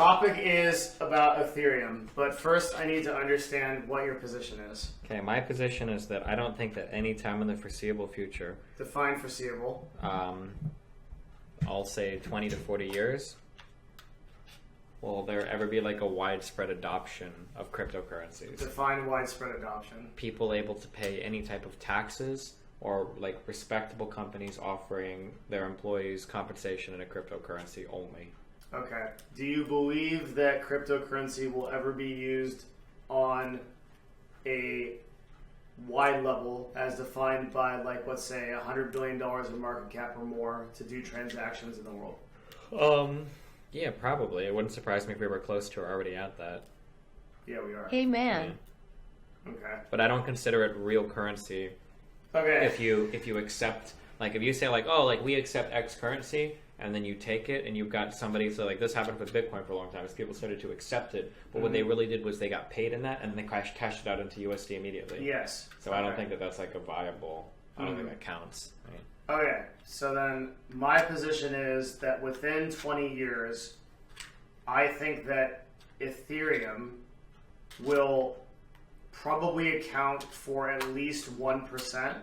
topic is about Ethereum, but first I need to understand what your position is. Okay, my position is that I don't think that any time in the foreseeable future, Define foreseeable. I'll say 20 to 40 years, will there ever be like a widespread adoption of cryptocurrencies? Define widespread adoption. People able to pay any type of taxes, or like respectable companies offering their employees compensation in a cryptocurrency only. Okay. Do you believe that cryptocurrency will ever be used on a wide level as defined by, like, let's say $100 billion in market cap or more to do transactions in the world? Yeah, probably. It wouldn't surprise me if we were close to or already at that. Yeah, we are. Amen. Yeah. Okay. But I don't consider it real currency. Okay. If you accept, like, if you say like, oh, like we accept X currency, and then you take it and you've got somebody, so like this happened with Bitcoin for a long time, is people started to accept it, but what they really did was they got paid in that and they cashed it out into USD immediately. Yes. So I don't think that that's like a viable, I don't think that counts. Right? Okay, so then my position is that within 20 years, I think that Ethereum will probably account for at least 1%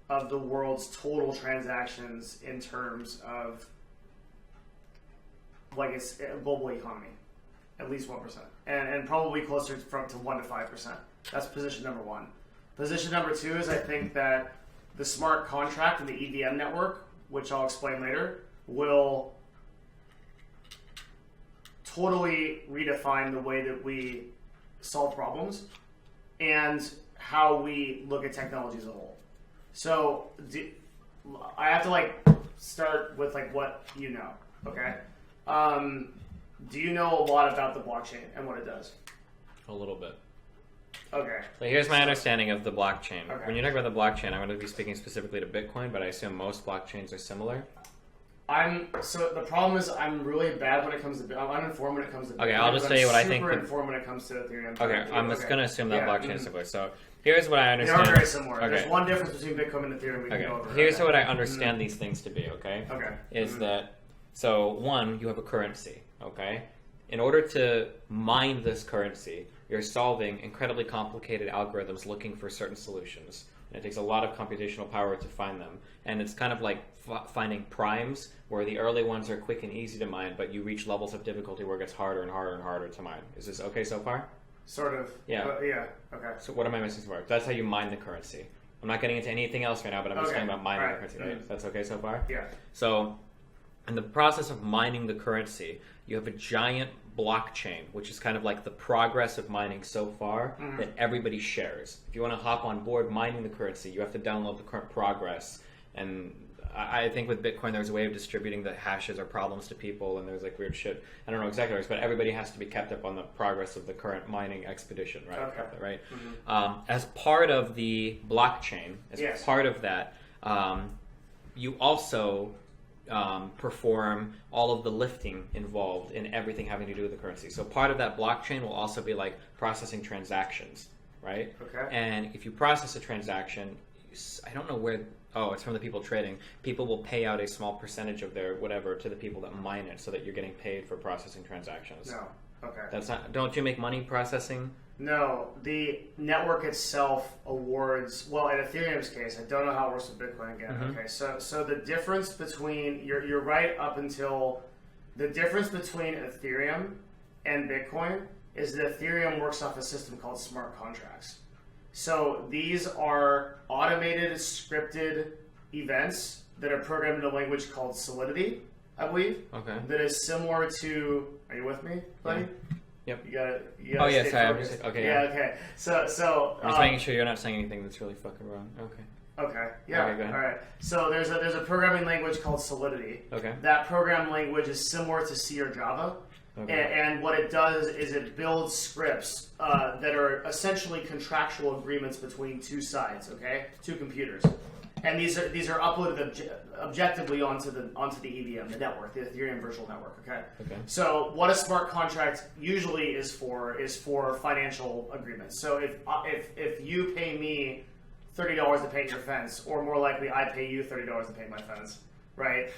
of the world's total transactions in terms of like its global economy. At least 1%. And probably closer to 1 to 5%. That's position number one. Position number two is I think that the smart contract and the EVM network, which I'll explain later, will totally redefine the way that we solve problems and how we look at technology as a whole. So I have to like start with like what you know, okay? Do you know a lot about the blockchain and what it does? A little bit. Okay. So here's my understanding of the blockchain. Okay. When you talk about the blockchain, I'm going to be speaking specifically to Bitcoin, but I assume most blockchains are similar. So the problem is I'm really bad when it comes to. I'm uninformed when it comes to. Okay, Bitcoin, I'll just but tell you what I I'm think. super informed when it comes to Ethereum. Okay, I'm just going to assume that Yeah, blockchain is similar. So here's what I They understand. are very similar. Okay. There's one difference between Bitcoin and Ethereum. We can go over. Here's okay. what I understand these things to be, okay? Okay. Is that, so one, you have a currency, okay? In order to mine this currency, you're solving incredibly complicated algorithms looking for certain solutions. And it takes a lot of computational power to find them. And it's kind of like finding primes, where the early ones are quick and easy to mine, but you reach levels of difficulty where it gets harder and harder and harder to mine. Is this okay so far? Sort of. Yeah. Yeah. Okay. So what am I missing so far? That's how you mine the currency. I'm not getting into anything else right now, but I'm just talking about mining the currency, right? That's okay so far? Yeah. So in the process of mining the currency, you have a giant blockchain, which is kind of like the progress of mining so far that everybody shares. If you want to hop on board mining the currency, you have to download the current progress. And I think with Bitcoin, there's a way of distributing the hashes or problems to people, and there's like weird shit. I don't know exactly what it is, but everybody has to be kept up on the progress of the current mining expedition, right? Okay. Right. As part of the blockchain, as part of that, you also perform all of the lifting involved in everything having to do with the currency. So part of that blockchain will also be like processing transactions, right? Okay. And if you process a transaction, I don't know where. Oh, it's from the people trading. People will pay out a small percentage of their whatever to the people that mine it, so that you're getting paid for processing transactions. No. Okay. That's not. Don't you make money processing? No, the network itself awards. Well, in Ethereum's case, I don't know how it works with Bitcoin again. Okay, so the difference between you're right up until the difference between Ethereum and Bitcoin is that Ethereum works off a system called smart contracts. So these are automated, scripted events that are programmed in a language called Solidity, I believe. Okay. That is similar to. Are you with me, buddy? Yeah. Yep. You gotta Oh yeah, stay sorry. I'm focused. just okay. Yeah. Okay. So. I'm just making sure you're not saying anything that's really fucking wrong. Okay. Okay. Yeah. Okay, go ahead. All right. So there's a programming language called Solidity. Okay. That programming language is similar to C or Java. Okay. And what it does is it builds scripts that are essentially contractual agreements between two sides, okay, two computers, and these are uploaded objectively onto the EVM, the network, the Ethereum virtual network, okay. Okay. So what a smart contract usually is for financial agreements. So if you pay me $30 to paint your fence, or more likely I pay you $30 to paint my fence, right?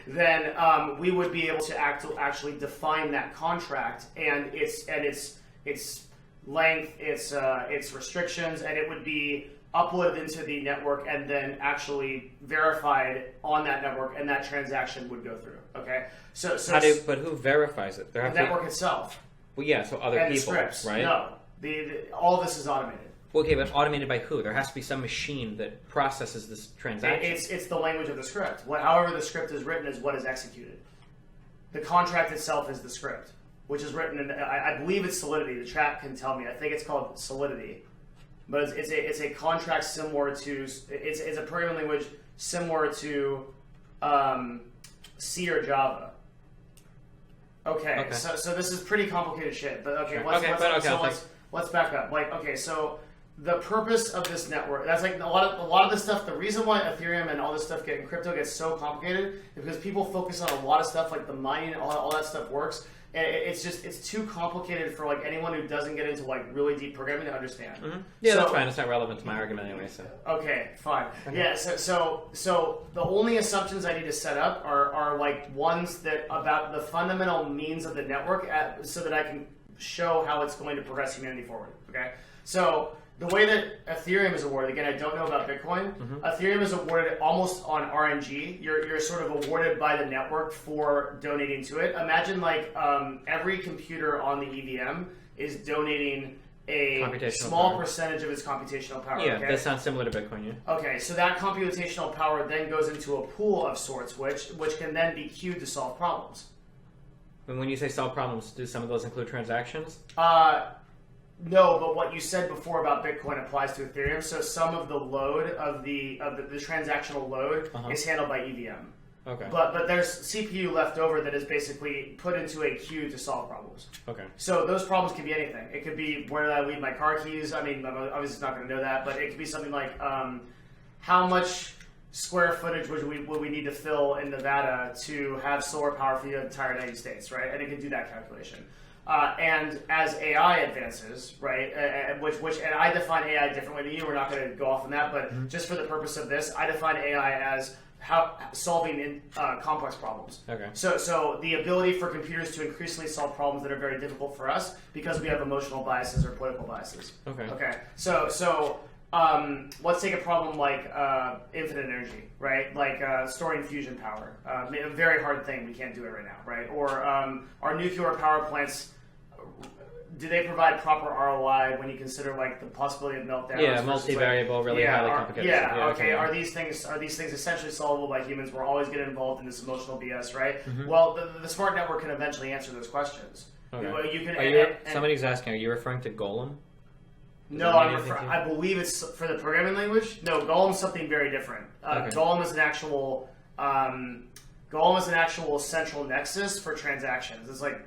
Then we would be able to actually define that contract and its length, its restrictions, and it would be uploaded into the network and then actually verified on that network, and that transaction would go through. Okay, but who verifies it? The network itself. Well, yeah, so other and people, the scripts. right? No, all of this is automated. Okay, but automated by who? There has to be some machine that processes this transaction. It's the language of the script. However the script is written is what is executed. The contract itself is the script, which is written in, I believe it's Solidity. The chat can tell me. I think it's called Solidity. But it's a contract similar to, it's a programming language similar to C or Java. Okay. So this is pretty complicated shit. But okay, sure. Let's back up. Like, okay, so the purpose of this network, that's like a lot of this stuff. The reason why Ethereum and all this stuff in crypto gets so complicated is because people focus on a lot of stuff, like the mining and all that stuff works. And it's too complicated for like anyone who doesn't get into like really deep programming to understand. Mm-hmm. Yeah, that's fine. It's not relevant to my argument anyway. So okay, fine. Okay. Yeah. So the only assumptions I need to set up are like ones that about the fundamental means of the network, so that I can show how it's going to progress humanity forward. Okay. So the way that Ethereum is awarded, again, I don't know about Bitcoin. Mm-hmm. Ethereum is awarded almost on RNG. You're sort of awarded by the network for donating to it. Imagine like every computer on the EVM is donating a small percentage of its computational power. Yeah, okay? That sounds similar to Bitcoin, yeah. Okay, so that computational power then goes into a pool of sorts, which can then be queued to solve problems. And when you say solve problems, do some of those include transactions? No, but what you said before about Bitcoin applies to Ethereum. So some of the load of the transactional load is handled by EVM. Okay. But there's CPU left over that is basically put into a queue to solve problems. Okay. So those problems can be anything. It could be where did I leave my car keys? I mean, I'm obviously not going to know that, but it could be something like how much square footage would we need to fill in Nevada to have solar power for the entire United States, right? And it can do that calculation. And as AI advances, right, and I define AI differently than you. We're not going to go off on that, but just for the purpose of this, I define AI as solving complex problems. Okay. So the ability for computers to increasingly solve problems that are very difficult for us because we have emotional biases or political biases. Okay. Okay. So let's take a problem like infinite energy, right? Like storing fusion power. A very hard thing. We can't do it right now, right? Or our nuclear power plants. Do they provide proper ROI when you consider like the possibility of meltdowns? Yeah, multivariable, really highly complicated. Okay. Are these things essentially solvable by humans? We're always getting involved in this emotional BS, right? Mm-hmm. Well, the smart network can eventually answer those questions. Okay. Somebody's asking, are you referring to Golem? No, I believe it's for the programming language. No, Golem is something very different. Okay. Golem is an actual central nexus for transactions. It's like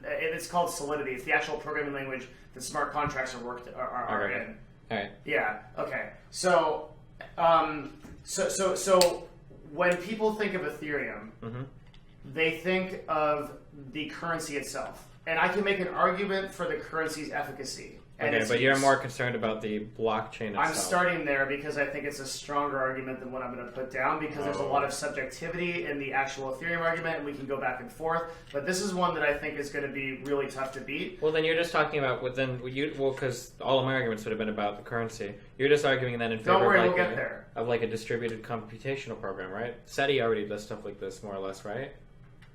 it's called Solidity. It's the actual programming language that smart contracts are in. All right. Yeah. Okay. So when people think of Ethereum, they think of the currency itself, and I can make an argument for the currency's efficacy. Okay, but you're more concerned about the blockchain itself. I'm starting there because I think it's a stronger argument than what I'm going to put down because there's a lot of subjectivity in the actual Ethereum argument, and we can go back and forth. But this is one that I think is going to be really tough to beat. Well, then you're just talking about because all of my arguments would have been about the currency. You're just arguing then in favor of like a distributed computational program, right? SETI already does stuff like this, more or less, right?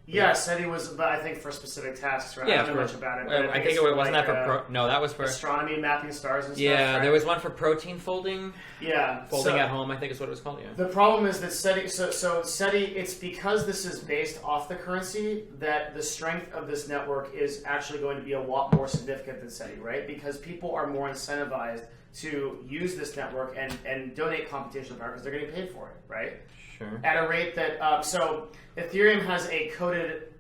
Yeah, SETI was, but I think for specific tasks, right? Yeah, I don't know much about it. But I think it wasn't that for no, that was for astronomy, mapping stars and stuff. Yeah, right? There was one for protein folding. Yeah, folding at home, I think is what it was called. Yeah. The problem is that SETI. So SETI, it's because this is based off the currency that the strength of this network is actually going to be a lot more significant than SETI, right? Because people are more incentivized to use this network and donate computational power because they're getting paid for it, right? Sure. At a rate that so Ethereum has a coded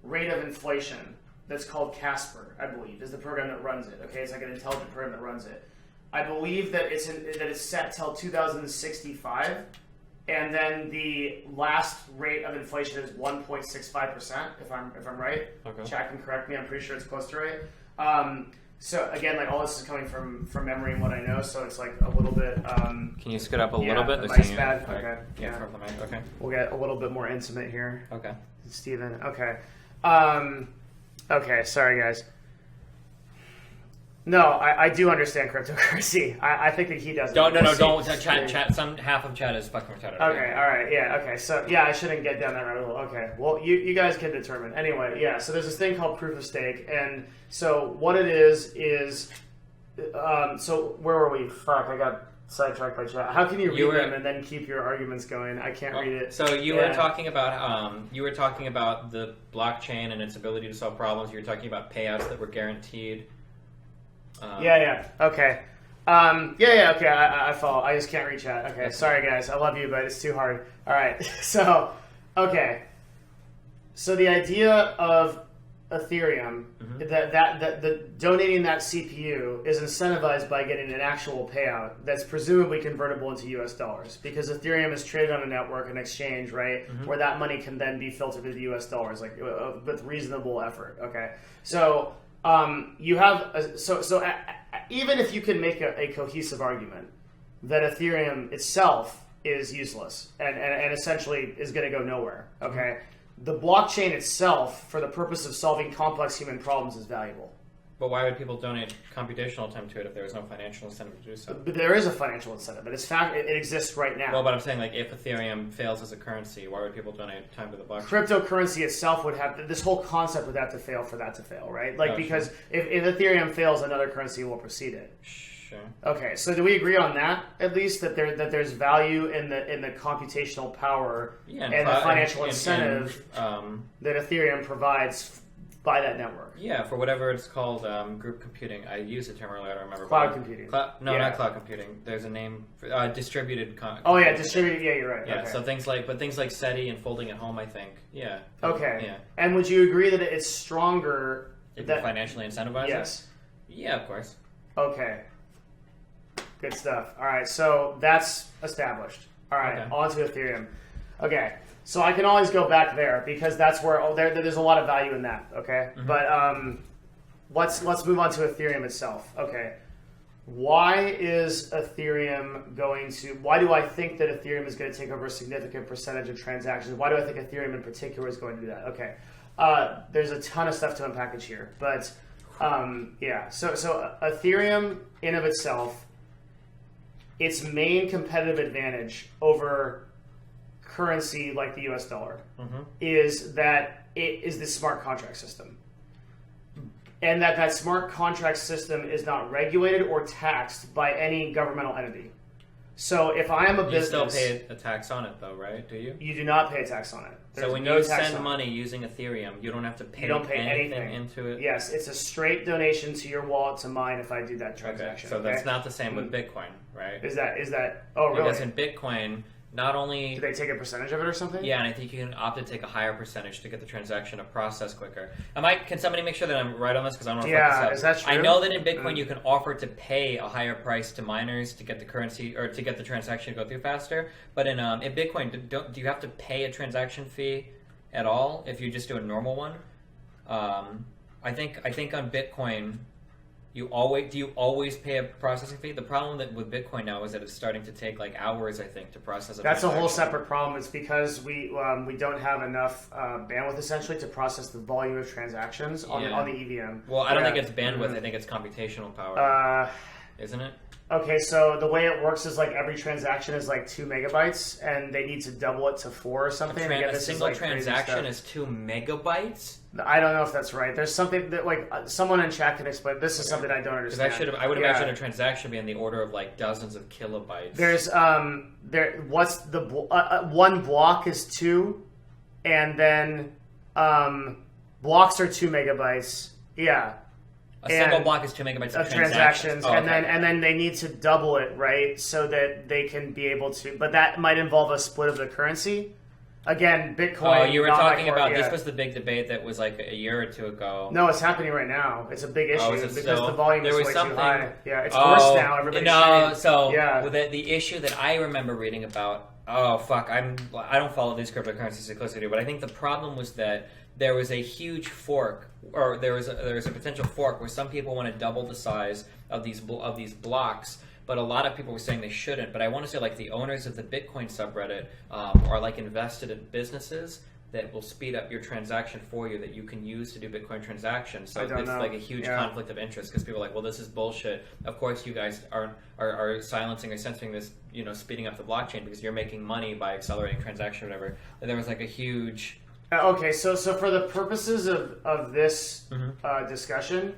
rate of inflation that's called Casper, I believe, is the program that runs it. Okay, it's like an intelligent program that runs it. I believe that it's set till 2065, and then the last rate of inflation is 1.65%. If I'm right, okay. Chat can correct me. I'm pretty sure it's close to right. So again, like all this is coming from memory and what I know, so it's like a little bit. Can you scoot up a little bit? The mic's bad. Okay. Yeah. From the mic. Okay. We'll get a little bit more intimate here. Okay. Steven. Okay. Okay. Sorry, guys. No, I do understand cryptocurrency. I think that he doesn't. Don't. Chat. Some half of chat is fucking retarded. Okay. All right. Yeah. Okay. So yeah, I shouldn't get down that rabbit hole. Okay. Well, you guys can determine. Anyway, yeah. So there's this thing called proof of stake, and so what it is. So where were we? Fuck, I got sidetracked by chat. How can you read them and then keep your arguments going? I can't read it. So you were talking about the blockchain and its ability to solve problems. You were talking about payouts that were guaranteed. Okay. Okay, I follow. I just can't read chat. Okay, sorry guys. I love you, but it's too hard. All right. So, okay. So the idea of Ethereum, that donating that CPU is incentivized by getting an actual payout that's presumably convertible into US dollars, because Ethereum is traded on a network, an exchange, right, where that money can then be filtered into US dollars, like with reasonable effort. Okay. So you have even if you can make a cohesive argument that Ethereum itself is useless and essentially is going to go nowhere, okay, the blockchain itself, for the purpose of solving complex human problems, is valuable. But why would people donate computational time to it if there was no financial incentive to do so? But there is a financial incentive, but it exists right now. Well, but I'm saying, like, if Ethereum fails as a currency, why would people donate time to the blockchain? Cryptocurrency itself would have, this whole concept would have to fail for that to fail, right? Like, because if Ethereum fails, another currency will precede it. Sure. Okay, so do we agree on that, at least, that there's value in the computational power and the financial incentive that Ethereum provides by that network? Yeah, for whatever it's called, group computing. I used the term earlier, I don't remember. Cloud computing. Not cloud computing. There's a name for distributed. Distributed. Yeah, you're right. Yeah, okay. so things like SETI and folding at home, I think. Yeah. Okay. Yeah. And would you agree that it's stronger? If you financially incentivize Yes. it? Yeah, of course. Okay. Good stuff. All right, so that's established. All right, on to Ethereum. Okay, so I can always go back there because that's where there's a lot of value in that. Okay, but let's move on to Ethereum itself. Okay, why is Ethereum going to? Why do I think that Ethereum is going to take over a significant percentage of transactions? Why do I think Ethereum in particular is going to do that? Okay, there's a ton of stuff to unpackage here, but so Ethereum in of itself, its main competitive advantage over currency like the US dollar is that it is the smart contract system. And that smart contract system is not regulated or taxed by any governmental entity. So if I am a business... You still pay a tax on it though, right? Do you? You do not pay a tax on it. So when you send money using Ethereum, you don't have to pay, anything into it? Yes, it's a straight donation to your wallet to mine if I do that transaction. Okay, so that's not the same with Bitcoin, right? Is that? Oh, really? Because in Bitcoin, not only... Do they take a percentage of it or something? Yeah, and I think you can opt to take a higher percentage to get the transaction to process quicker. Can somebody make sure that I'm right on this? Because I don't want to fuck this up. Is that true? I know that in Bitcoin you can offer to pay a higher price to miners to get the currency or to get the transaction to go through faster. But in Bitcoin, do you have to pay a transaction fee at all if you just do a normal one? I think on Bitcoin, do you always pay a processing fee? The problem with Bitcoin now is that it's starting to take like hours, I think, to process. That's a whole separate problem. It's because we don't have enough bandwidth essentially to process the volume of transactions on the EVM. Well, I don't think it's bandwidth. I think it's computational power. Isn't it? Okay, so the way it works is like every transaction is like 2 megabytes, and they need to double it to 4 or something. A single transaction is 2 megabytes? I don't know if that's right. There's something that like someone in chat can explain. This is something I don't understand. I would imagine a transaction be in the order of like dozens of kilobytes. There's what's the one block is 2, and then blocks are 2 megabytes. Yeah. A single block is 2 megabytes of transactions, and then they need to double it, right, so that they can be able to. But that might involve a split of the currency. Again, Bitcoin. Oh, you were talking about this was the big debate that was like a year or 2 ago. No, it's happening right now. It's a big issue because the volume is way too high. Yeah, it's worse now. Everybody's saying, the issue that I remember reading about Oh fuck! I don't follow these cryptocurrencies as closely, but I think the problem was that there was a huge fork, or there was a potential fork where some people want to double the size of these blocks, but a lot of people were saying they shouldn't. But I want to say like the owners of the Bitcoin subreddit are like invested in businesses that will speed up your transaction for you that you can use to do Bitcoin transactions. So it's like a huge conflict of interest because people are like, well, this is bullshit. Of course, you guys are silencing or censoring this, speeding up the blockchain because you're making money by accelerating transaction or whatever. And there was like a huge... Okay, so for the purposes of this discussion,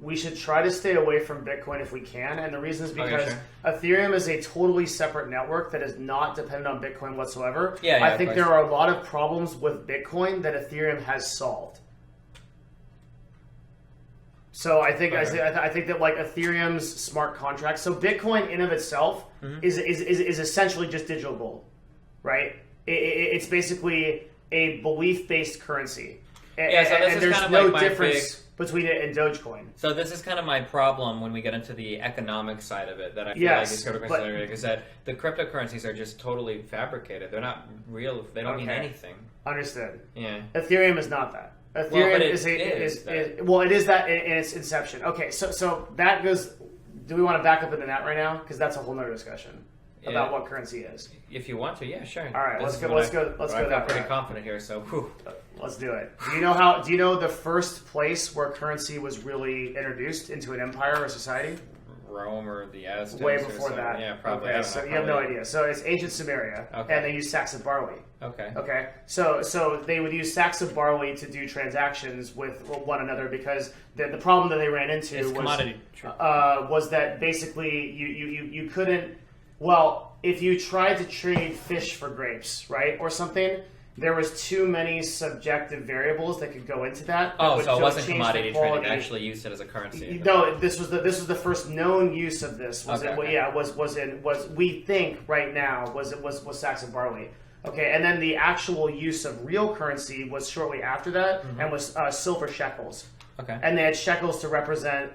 we should try to stay away from Bitcoin if we can, and the reason is because Ethereum is a totally separate network that is not dependent on Bitcoin whatsoever. I think there are a lot of problems with Bitcoin that Ethereum has solved. So I think that like Ethereum's smart contracts. So Bitcoin in of itself is essentially just digital gold, right? It's basically a belief-based currency, and there's kind of no difference between it and Dogecoin. So this is kind of my problem when we get into the economic side of it, that I feel like these cryptocurrencies is that the cryptocurrencies are just totally fabricated. They're not real. They don't mean anything. Understood. Yeah. Ethereum is not that. Ethereum it is that in its inception. Okay, so that goes. Do we want to back up into that right now? Because that's a whole nother discussion about what currency is. If you want to, yeah, sure. All right, let's go. Let's go. I'm pretty confident here, so let's do it. Do you know the first place where currency was really introduced into an empire or society? Rome or the Aztecs? Way before that. Yeah, probably. Okay, so you have no idea. So it's ancient Sumeria, and they used sacks of barley. Okay. So they would use sacks of barley to do transactions with one another because the problem that they ran into was that basically you couldn't. Well, if you tried to trade fish for grapes, right, or something, there was too many subjective variables that could go into that. So it wasn't commodity trading; actually used it as a currency. No, this was the first known use of this. We think right now was sacks of barley. Okay, and then the actual use of real currency was shortly after that, and was silver shekels. Okay, and they had shekels to represent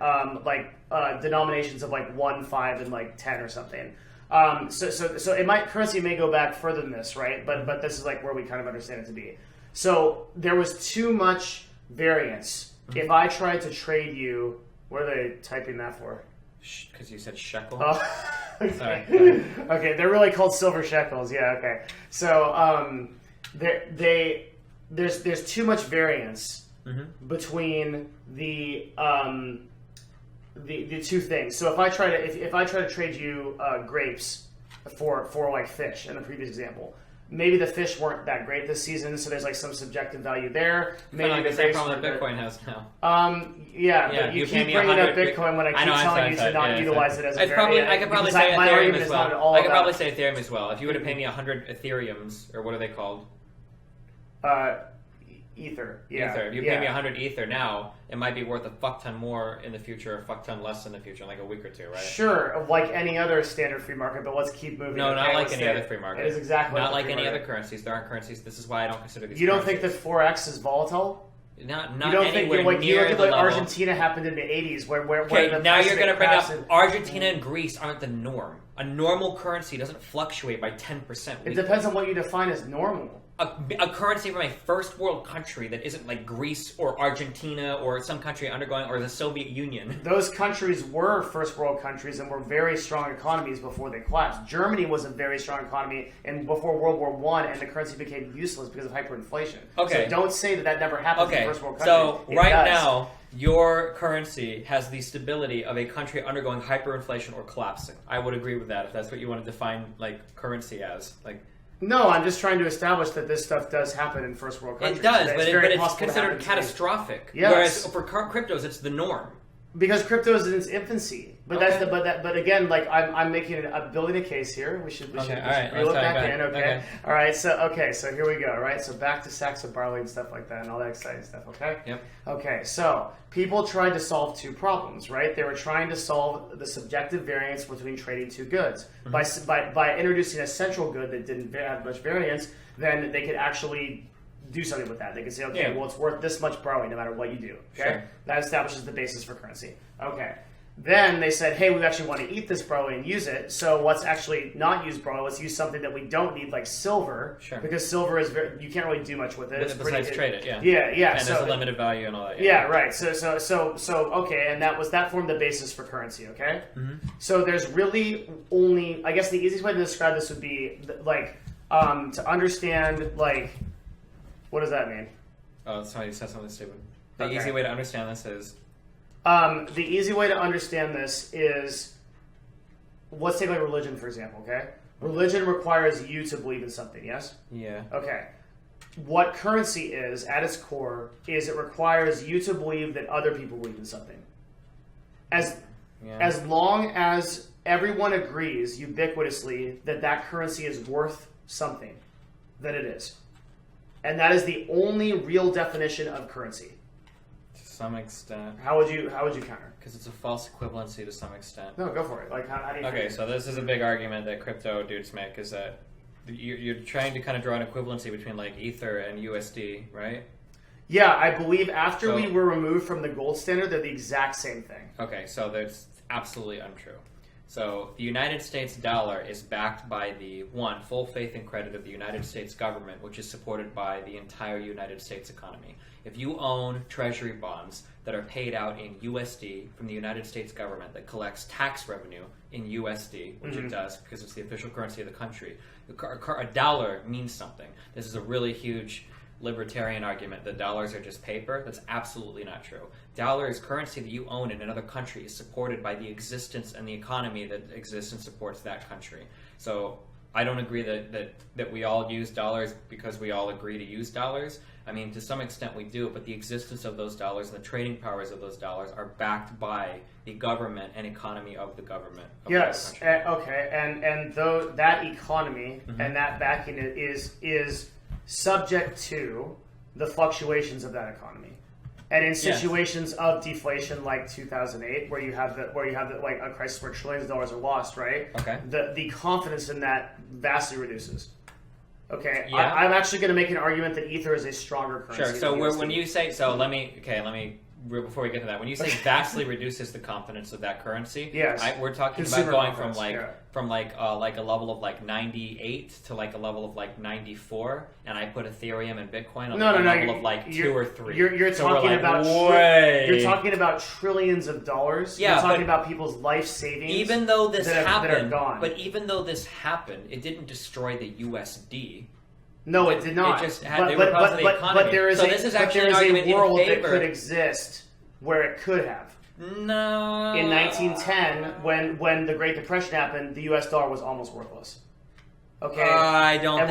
denominations of like 1, 5, and like 10 or something. So currency may go back further than this, right? But this is like where we kind of understand it to be. So there was too much variance. If I tried to trade you, what are they typing that for? Because you said shekel. Oh, okay. Sorry. Okay, they're really called silver shekels. Yeah. Okay. So there's too much variance between the two things. So if I try to trade you grapes for like fish in the previous example, maybe the fish weren't that great this season, so there's like some subjective value there. Maybe the same problem that Bitcoin has now. But you keep bringing up Bitcoin when I keep telling you to not utilize it as a variant. I could probably say Ethereum as well. I could probably say Ethereum as well. If you were to pay me 100 Ethereums, or what are they called? Ether. Ether. If you pay me 100 Ether now, it might be worth a fuck ton more in the future, or a fuck ton less in the future, in like a week or two, right? Sure, like any other standard free market, but let's keep moving. No, not like any other free market. It is exactly not like any other currencies. There aren't currencies. This is why I don't consider these. You don't think that Forex is volatile? Not you don't anywhere think you look at what Argentina happened in the 80s, where now you're going to bring up Argentina and Greece aren't the norm. A normal currency doesn't fluctuate by 10%. It depends on what you define as normal. A currency from a first world country that isn't like Greece or Argentina or some country undergoing, or the Soviet Union. Those countries were first world countries and were very strong economies before they collapsed. Germany was a very strong economy and before World War I, and the currency became useless because of hyperinflation. Okay. So don't say that never happened in first world country. So now, your currency has the stability of a country undergoing hyperinflation or collapsing. I would agree with that if that's what you want to define like currency as. No, I'm just trying to establish that this stuff does happen in first world countries. It does, but it's considered catastrophic. Yes. Whereas for cryptos, it's the norm. Because crypto is in its infancy. But but again, like I'm building a case here. We should reel it back in. Okay. All right. So here we go. Right. So back to sacks of barley and stuff like that, and all that exciting stuff. Okay. Yep. Okay. So people tried to solve two problems. Right. They were trying to solve the subjective variance between trading two goods by introducing a central good that didn't have much variance. Then they could actually do something with that. They could say, well, it's worth this much barley no matter what you do. Okay. Sure. That establishes the basis for currency. Okay. Then they said, hey, we actually want to eat this barley and use it. So let's actually not use barley. Let's use something that we don't need, like silver. Sure. Because silver is you can't really do much with it. Besides trade it, yeah. Yeah. And there's a limited value and all that. Yeah, right. So okay, and that formed the basis for currency. Okay. Mm-hmm. So there's really only, I guess the easiest way to describe this would be like to understand like, what does that mean? Oh, somebody said something stupid. The easy way to understand this is. The easy way to understand this is, let's take like religion, for example, okay? Religion requires you to believe in something, yes? Yeah. Okay. What currency is, at its core, is it requires you to believe that other people believe in something. As long as everyone agrees ubiquitously that currency is worth something, then it is. And that is the only real definition of currency. To some extent. How would you counter? Because it's a false equivalency to some extent. No, go for it. Like, how do you? Okay, so this is a big argument that crypto dudes make, is that you're trying to kind of draw an equivalency between like Ether and USD, right? Yeah, I believe after we were removed from the gold standard, they're the exact same thing. Okay, so that's absolutely untrue. So the United States dollar is backed by the full faith and credit of the United States government, which is supported by the entire United States economy. If you own treasury bonds that are paid out in USD from the United States government that collects tax revenue in USD, which it does because it's the official currency of the country, a dollar means something. This is a really huge libertarian argument that dollars are just paper. That's absolutely not true. Dollars, currency that you own in another country, is supported by the existence and the economy that exists and supports that country. So I don't agree that we all use dollars because we all agree to use dollars. I mean, to some extent we do, but the existence of those dollars and the trading powers of those dollars are backed by the government and economy of the government. Yes, okay, and though that economy and that backing is subject to the fluctuations of that economy. And in situations of deflation like 2008, where you have like a crisis where trillions of dollars are lost, right? Okay. The confidence in that vastly reduces. Okay. Yeah. I'm actually going to make an argument that Ether is a stronger currency. Sure. So when you say let me before we get to that, when you say vastly reduces the confidence of that currency, we're talking Consumer about going from like a level of like 98 to like a level of like 94, and I put Ethereum and Bitcoin on a level of like 2 or 3. You're so talking about you're talking about trillions of dollars. Yeah, you're talking about people's life savings. Even though this happened, even though this happened, it didn't destroy the USD. No, it did not. It just had, they were because of the economy. But there is a world that could exist where it could have. No. In 1910, when the Great Depression happened, the U.S. dollar was almost worthless. Okay. I don't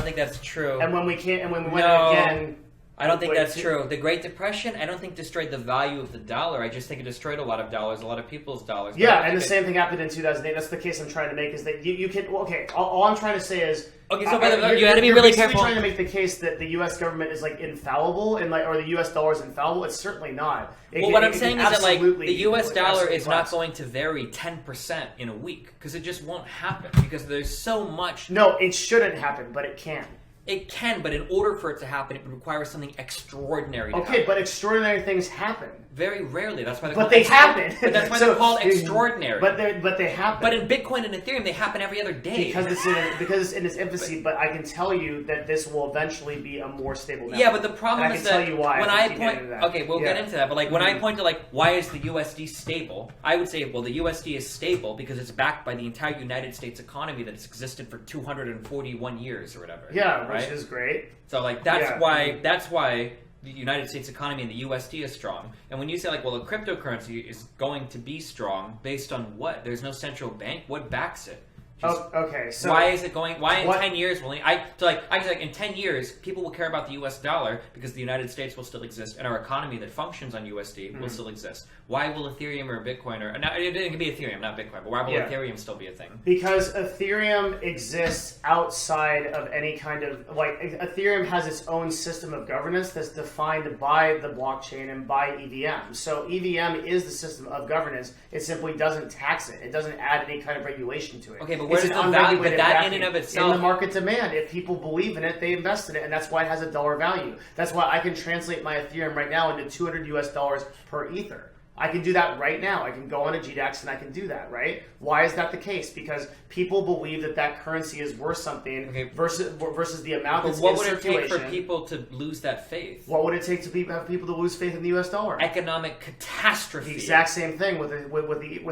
think that's true. And when we went again. I don't think that's true. The Great Depression, I don't think destroyed the value of the dollar. I just think it destroyed a lot of dollars, a lot of people's dollars. Yeah, and the same thing happened in 2008. That's the case I'm trying to make, is that you can... Okay, all I'm trying to say is... Okay, so you had to be really careful. You're trying to make the case that the U.S. government is like infallible, and or the U.S. dollar is infallible. It's certainly not. What I'm saying is that like the U.S. dollar is not going to vary 10% in a week, because it just won't happen, because there's so much... No, it shouldn't happen, but it can. It can, but in order for it to happen, it would require something extraordinary to happen. But extraordinary things happen. Very rarely. That's why they're called happen. But that's why they're called extraordinary. But they happen. But in Bitcoin and Ethereum, they happen every other day. Because it's in its infancy. But I can tell you that this will eventually be a more stable network. Yeah, but the problem is that I can tell you why. When I point, okay, we'll get into that. But like when I point to like why is the USD stable, I would say, well, the USD is stable because it's backed by the entire United States economy that has existed for 241 years or whatever. Yeah, right? Which is great. So like that's why the United States economy and the USD is strong. And when you say like, well, a cryptocurrency is going to be strong based on what? There's no central bank. What backs it? Okay, so why is it going? Why in 10 years will I say in 10 years people will care about the U.S. dollar because the United States will still exist and our economy that functions on USD will still exist. Why will Ethereum or Bitcoin it can be Ethereum, not Bitcoin, but why will Ethereum still be a thing? Because Ethereum exists outside of any kind of Ethereum has its own system of governance that's defined by the blockchain and by EVM. So EVM is the system of governance. It simply doesn't tax it. It doesn't add any kind of regulation to it. Okay, but where's the value? But that in and of itself, in the market demand. If people believe in it, they invest in it, and that's why it has a dollar value. That's why I can translate my Ethereum right now into $200 per Ether. I can do that right now. I can go on a GDAX and I can do that, right? Why is that the case? Because people believe that currency is worth something versus the amount that's in circulation. What would it take for people to lose that faith? What would it take to have people to lose faith in the U.S. dollar? Economic catastrophe. The exact same thing with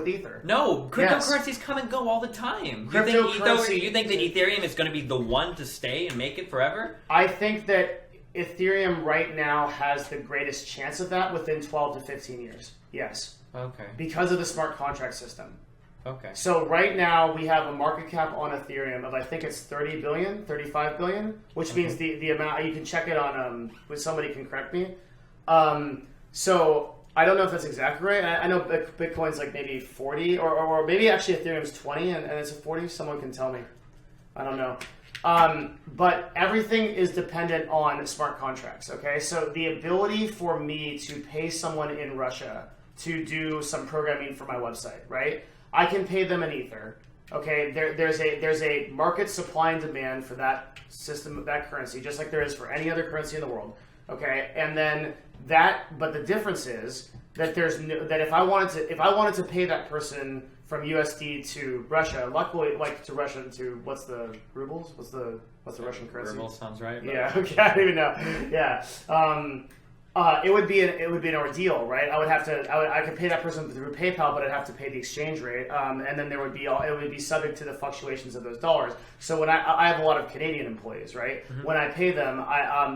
Ether. No, cryptocurrencies come and go all the time. You think that Ethereum is going to be the one to stay and make it forever? I think that Ethereum right now has the greatest chance of that within 12 to 15 years. Yes. Okay. Because of the smart contract system. Okay. So right now we have a market cap on Ethereum of I think it's 30 billion, 35 billion, which means the amount, you can check it on, somebody can correct me. So I don't know if that's exactly right. I know Bitcoin's like maybe 40 or maybe actually Ethereum's 20 and it's a 40. Someone can tell me. I don't know. But everything is dependent on smart contracts, okay? So the ability for me to pay someone in Russia to do some programming for my website, right? I can pay them in Ether, okay? There's a market supply and demand for that system, that currency, just like there is for any other currency in the world, okay? And then but the difference is that that if I wanted to pay that person from USD to Russia, luckily, like to Russia to what's the rubles? What's the Russian currency? Rubles sounds right. Yeah. Okay. I don't even know. Yeah. It would be an ordeal, right? I could pay that person through PayPal, but I'd have to pay the exchange rate, and then it would be subject to the fluctuations of those dollars. So when I have a lot of Canadian employees, right? Mm-hmm. When I pay them,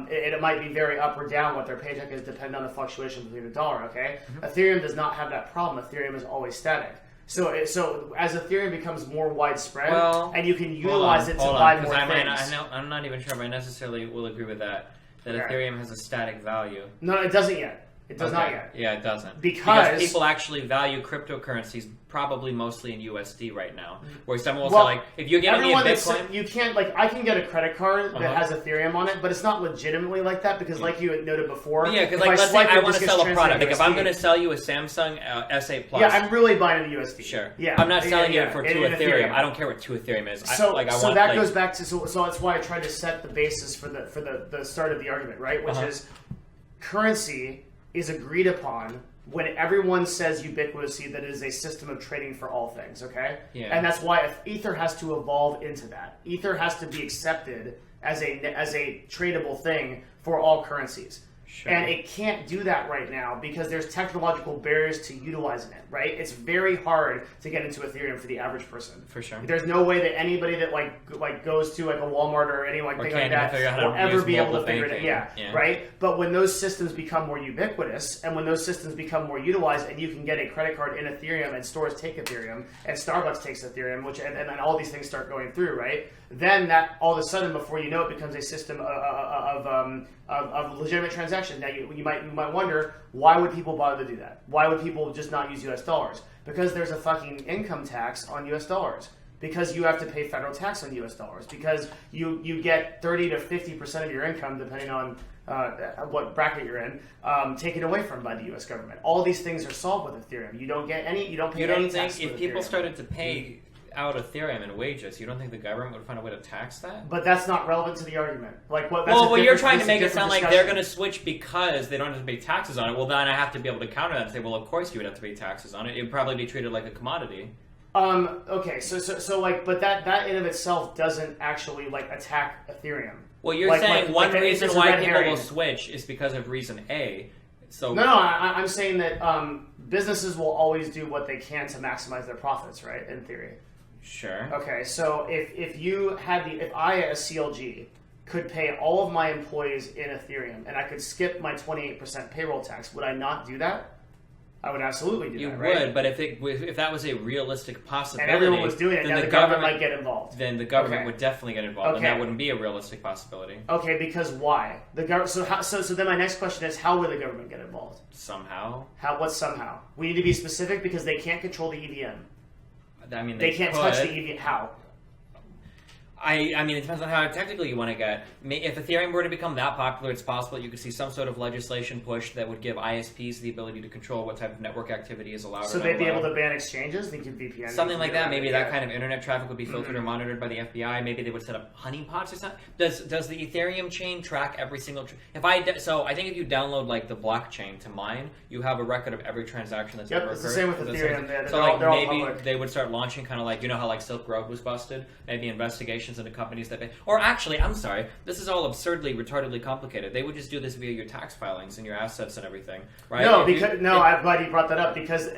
it might be very up or down what their paycheck is, depending on the fluctuation between the dollar. Okay, mm-hmm. Ethereum does not have that problem. Ethereum is always static. So as Ethereum becomes more widespread, and you can utilize it to buy more things. I'm not even sure if I necessarily will agree with that. Ethereum has a static value. No, it doesn't yet. It does not yet. Yeah, it doesn't. Because people actually value cryptocurrencies probably mostly in USD right now. Where someone will say, like, if you're giving me a Bitcoin... You can't, like, I can get a credit card that has Ethereum on it, but it's not legitimately like that because, like you had noted before... Yeah, because, like, let's say I want to sell a product. Like, if I'm going to sell you a Samsung S8 Plus... Yeah, I'm really buying it in USD. Sure. Yeah. I'm not selling it for 2 Ethereum. I don't care what 2 Ethereum is. So that goes back to... So that's why I tried to set the basis for the start of the argument, right? Which is currency is agreed upon when everyone says ubiquitously that it is a system of trading for all things, okay? Yeah. And that's why if Ether has to evolve into that. Ether has to be accepted as a tradable thing for all currencies. Sure. And it can't do that right now because there's technological barriers to utilizing it, right? It's very hard to get into Ethereum for the average person. For sure. There's no way that anybody that like goes to like a Walmart or anything like that will ever be able to figure it out. Yeah, right? But when those systems become more ubiquitous and when those systems become more utilized and you can get a credit card in Ethereum and stores take Ethereum and Starbucks takes Ethereum, and all these things start going through, right? Then that all of a sudden, before you know it, becomes a system of legitimate transaction. Now you might wonder, why would people bother to do that? Why would people just not use US dollars? Because there's a fucking income tax on US dollars. Because you have to pay federal tax on US dollars. Because you get 30 to 50% of your income, depending on what bracket you're in, taken away from by the US government. All these things are solved with Ethereum. You don't pay any tax. You don't think if people started to pay out Ethereum and wages, you don't think the government would find a way to tax that? But that's not relevant to the argument. Like what? Well, you're trying to make it sound like they're going to switch because they don't have to pay taxes on it. Well, then I have to be able to counter that and say, well, of course you would have to pay taxes on it. It'd probably be treated like a commodity. Okay, so like, but that in of itself doesn't actually like attack Ethereum. Well, you're saying one reason why people will switch is because of reason A. So no, I'm saying that businesses will always do what they can to maximize their profits, right? In theory. Sure. Okay, so if I as CLG could pay all of my employees in Ethereum and I could skip my 28% payroll tax, would I not do that? I would absolutely do that, right? You would, but if that was a realistic possibility... And everyone was doing it, now the government might get involved. Then the government would definitely get involved, and that wouldn't be a realistic possibility. Okay, because why? So then my next question is, how would the government get involved? Somehow. What's somehow? We need to be specific because they can't control the EVM. I mean, they can't touch the EVM. How? I mean, it depends on how technical you want to get. If Ethereum were to become that popular, it's possible you could see some sort of legislation push that would give ISPs the ability to control what type of network activity is allowed. So they'd be able to ban exchanges? They could VPN? Something like that. Maybe that kind of internet traffic would be filtered or monitored by the FBI. Maybe they would set up honeypots or something. Does the Ethereum chain track every single... So I think if you download like the blockchain to mine, you have a record of every transaction that's ever occurred. It's the same with Ethereum. So like maybe they would start launching kind of like, you know how like Silk Road was busted? Maybe investigations into companies that... Or actually, I'm sorry, this is all absurdly, retardedly complicated. They would just do this via your tax filings and your assets and everything, right? No, I'm glad you brought that up, because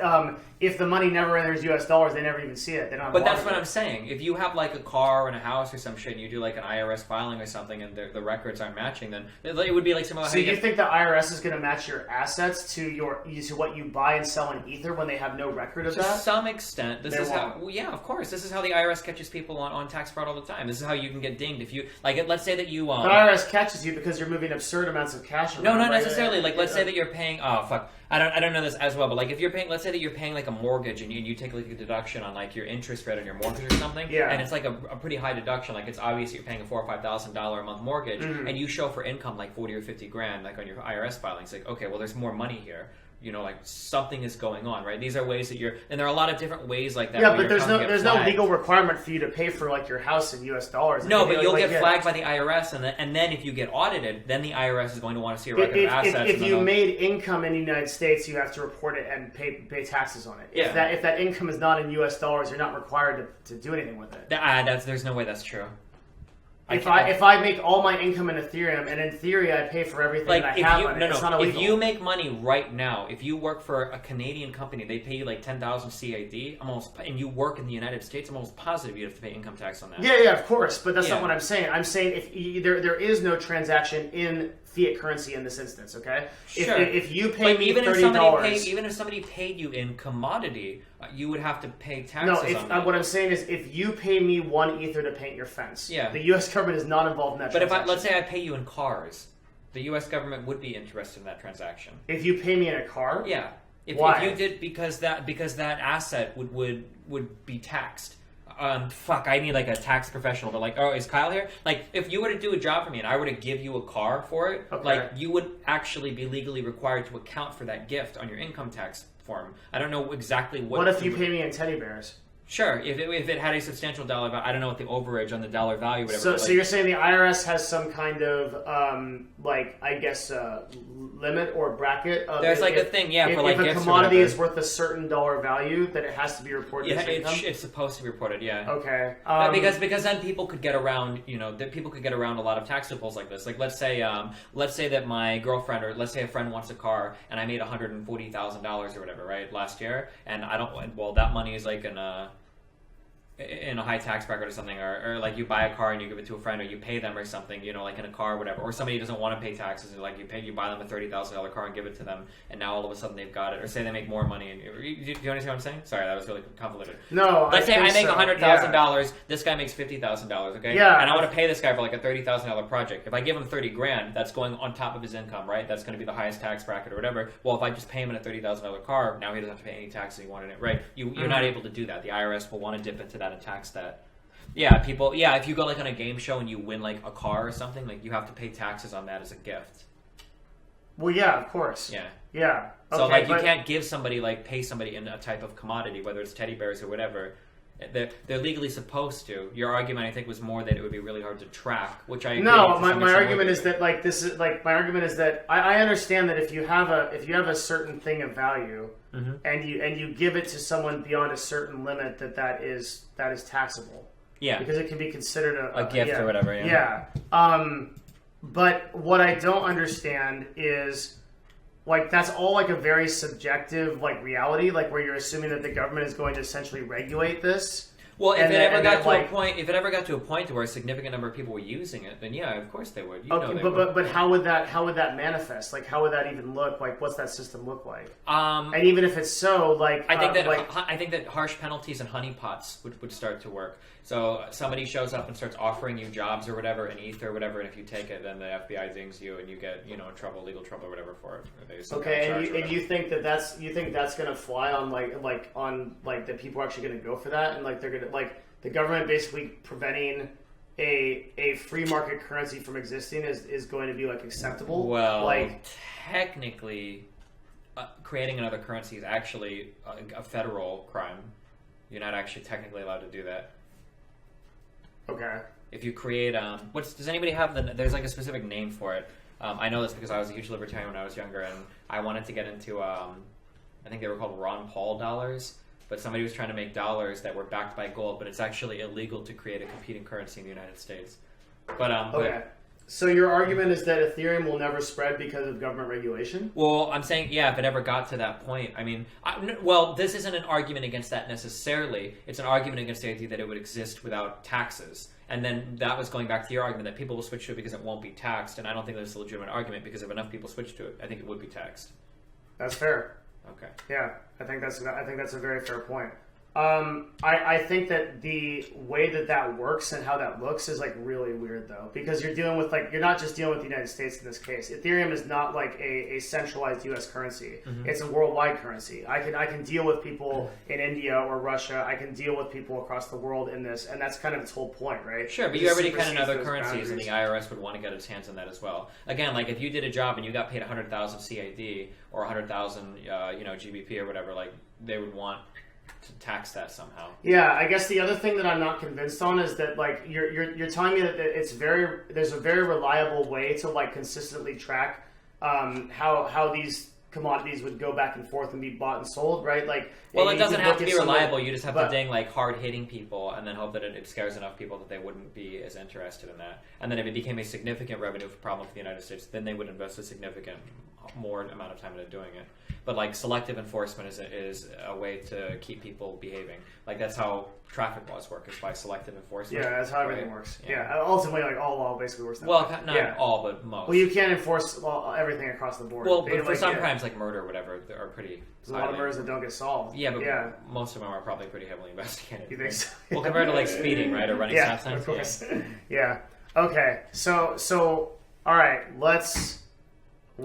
if the money never enters US dollars, they never even see it. They don't have But that's what I'm saying. If you have like a car and a house or some shit and you do like an IRS filing or something and the records aren't matching, then it would be like some... So you think the IRS is going to match your assets to what you buy and sell in Ether when they have no record of that? To some extent. This is how... Well, yeah, of course. This is how the IRS catches people on tax fraud all the time. This is how you can get dinged if you... Like, let's say that you... The IRS catches you because you're moving absurd amounts of cash around. No, not necessarily. Like, let's say that you're paying... Oh, fuck. I don't know this as well, but like if you're paying... Let's say that you're paying like a mortgage and you take like a deduction on like your interest rate on your mortgage or something. Yeah. And it's like a pretty high deduction. Like it's obvious you're paying a $4,000 or $5,000 a month mortgage and you show for income like 40 or 50 grand like on your IRS filings. Like, okay, well there's more money here. You know, like something is going on, right? These are ways that you're, and there are a lot of different ways like that. Yeah, but there's no legal requirement for you to pay for like your house in US dollars. No, but you'll get flagged by the IRS, and then if you get audited, then the IRS is going to want to see a record of assets. If you made income in the United States, you have to report it and pay taxes on it. Yeah. If that income is not in US dollars, you're not required to do anything with it. There's no way that's true. If I make all my income in Ethereum, and in theory I pay for everything that I have on it, it's not illegal. If you make money right now, if you work for a Canadian company, they pay you like 10,000 CAD, and you work in the United States, I'm almost positive you have to pay income tax on that. Yeah, of course, but that's not what I'm saying. I'm saying if there is no transaction in fiat currency in this instance, okay? Sure. If you pay me $30... Even if somebody paid you in commodity, you would have to pay taxes on that. What I'm saying is if you pay me 1 Ether to paint your fence, the U.S. government is not involved in that transaction. But let's say I pay you in cars, the U.S. government would be interested in that transaction. If you pay me in a car? Yeah. Why? If you did, because that asset would be taxed. I need like a tax professional, but like, oh, is Kyle here? Like, if you were to do a job for me and I were to give you a car for it, like, you would actually be legally required to account for that gift on your income tax form. I don't know exactly what... What if you pay me in teddy bears? Sure, if it had a substantial dollar value, I don't know what the overage on the dollar value would ever. So you're saying the IRS has some kind of limit or bracket? There's a thing, yeah, for like if gifts a commodity or is worth a certain dollar value, that it has to be reported as income? It's supposed to be reported, yeah. Okay. Because then people could get around, people could get around a lot of tax loopholes like this. Like let's say that my girlfriend, or let's say a friend wants a car, and I made $140,000 or whatever, right, last year, and that money is like in a high tax bracket or something, or like you buy a car and you give it to a friend, or you pay them or something, like in a car or whatever, or somebody doesn't want to pay taxes, and like you buy them a $30,000 car and give it to them, and now all of a sudden they've got it, or say they make more money. And do you understand what I'm saying? Sorry, that was really convoluted. No, let's say I make $100,000, this guy makes $50,000, okay? Yeah. And I want to pay this guy for like a $30,000 project. If I give him 30 grand, that's going on top of his income, right? That's going to be the highest tax bracket or whatever. Well, if I just pay him in a $30,000 car, now he doesn't have to pay any taxes he wanted it, right? You're not able to do that. The IRS will want to dip into that and tax that. Yeah, if you go like on a game show and you win like a car or something, like you have to pay taxes on that as a gift. Well, yeah, of course. Yeah. Yeah. So like you can't give somebody, like pay somebody in a type of commodity, whether it's teddy bears or whatever. They're legally supposed to. Your argument, I think, was more that it would be really hard to track, which I agree. No, my argument is that my argument is that I understand that if you have a certain thing of value and you give it to someone beyond a certain limit, that is taxable. Yeah, because it can be considered a gift or whatever. Yeah. But what I don't understand is, like, that's all like a very subjective like reality, like where you're assuming that the government is going to essentially regulate this. Well, if it ever got to a point to where a significant number of people were using it, then yeah, of course they would. But how would that manifest? Like, how would that even look? Like, what's that system look like? And even if it's so, like, I think that harsh penalties and honeypots would start to work. So somebody shows up and starts offering you jobs or whatever in Ether or whatever, and if you take it, then the FBI dings you and you get legal trouble or whatever for it. Okay, and you think that's going to fly on that people are actually going to go for that, and like they're going to, like, the government basically preventing a free market currency from existing is going to be like acceptable? Well, like technically, creating another currency is actually a federal crime. You're not actually technically allowed to do that. Okay. If you create, does anybody have there's like a specific name for it. I know this because I was a huge libertarian when I was younger, and I wanted to get into, I think they were called Ron Paul dollars, but somebody was trying to make dollars that were backed by gold, but it's actually illegal to create a competing currency in the United States. But okay. So your argument is that Ethereum will never spread because of government regulation? Well, I'm saying, yeah, if it ever got to that point. I mean, this isn't an argument against that necessarily. It's an argument against the idea that it would exist without taxes. And then that was going back to your argument that people will switch to it because it won't be taxed. And I don't think that's a legitimate argument because if enough people switch to it, I think it would be taxed. That's fair. Okay. Yeah, I think that's a very fair point. I think that the way that works and how that looks is like really weird though, because you're dealing with you're not just dealing with the United States in this case. Ethereum is not like a centralized U.S. currency. Mm-hmm. It's a worldwide currency. I can deal with people in India or Russia. I can deal with people across the world in this, and that's kind of its whole point, right? Sure, but you already kind of know other currencies, and the IRS would want to get its hands on that as well. Again, like if you did a job and you got paid 100,000 CAD or 100,000, GBP or whatever, like they would want to tax that somehow. Yeah, I guess the other thing that I'm not convinced on is that like you're telling me that there's a very reliable way to like consistently track how these commodities would go back and forth and be bought and sold, right? Like, well, it doesn't have to be reliable. You just have to dang like hard hitting people, and then hope that it scares enough people that they wouldn't be as interested in that. And then if it became a significant revenue problem for the United States, then they would invest a significant more amount of time into doing it. But like selective enforcement is a way to keep people behaving. Like that's how traffic laws work, is by selective enforcement. Yeah, that's how everything works. Yeah, ultimately, like all law basically works that way. Well, not all, but most. Well, you can't enforce everything across the board. Well, but for some crimes like murder or whatever, are pretty. There's a lot of murders that don't get solved. Yeah, but most of them are probably pretty heavily investigated. You think so? Well, compared to like speeding, right, or running stop signs. Of course. Yeah. Okay. So all right. Let's.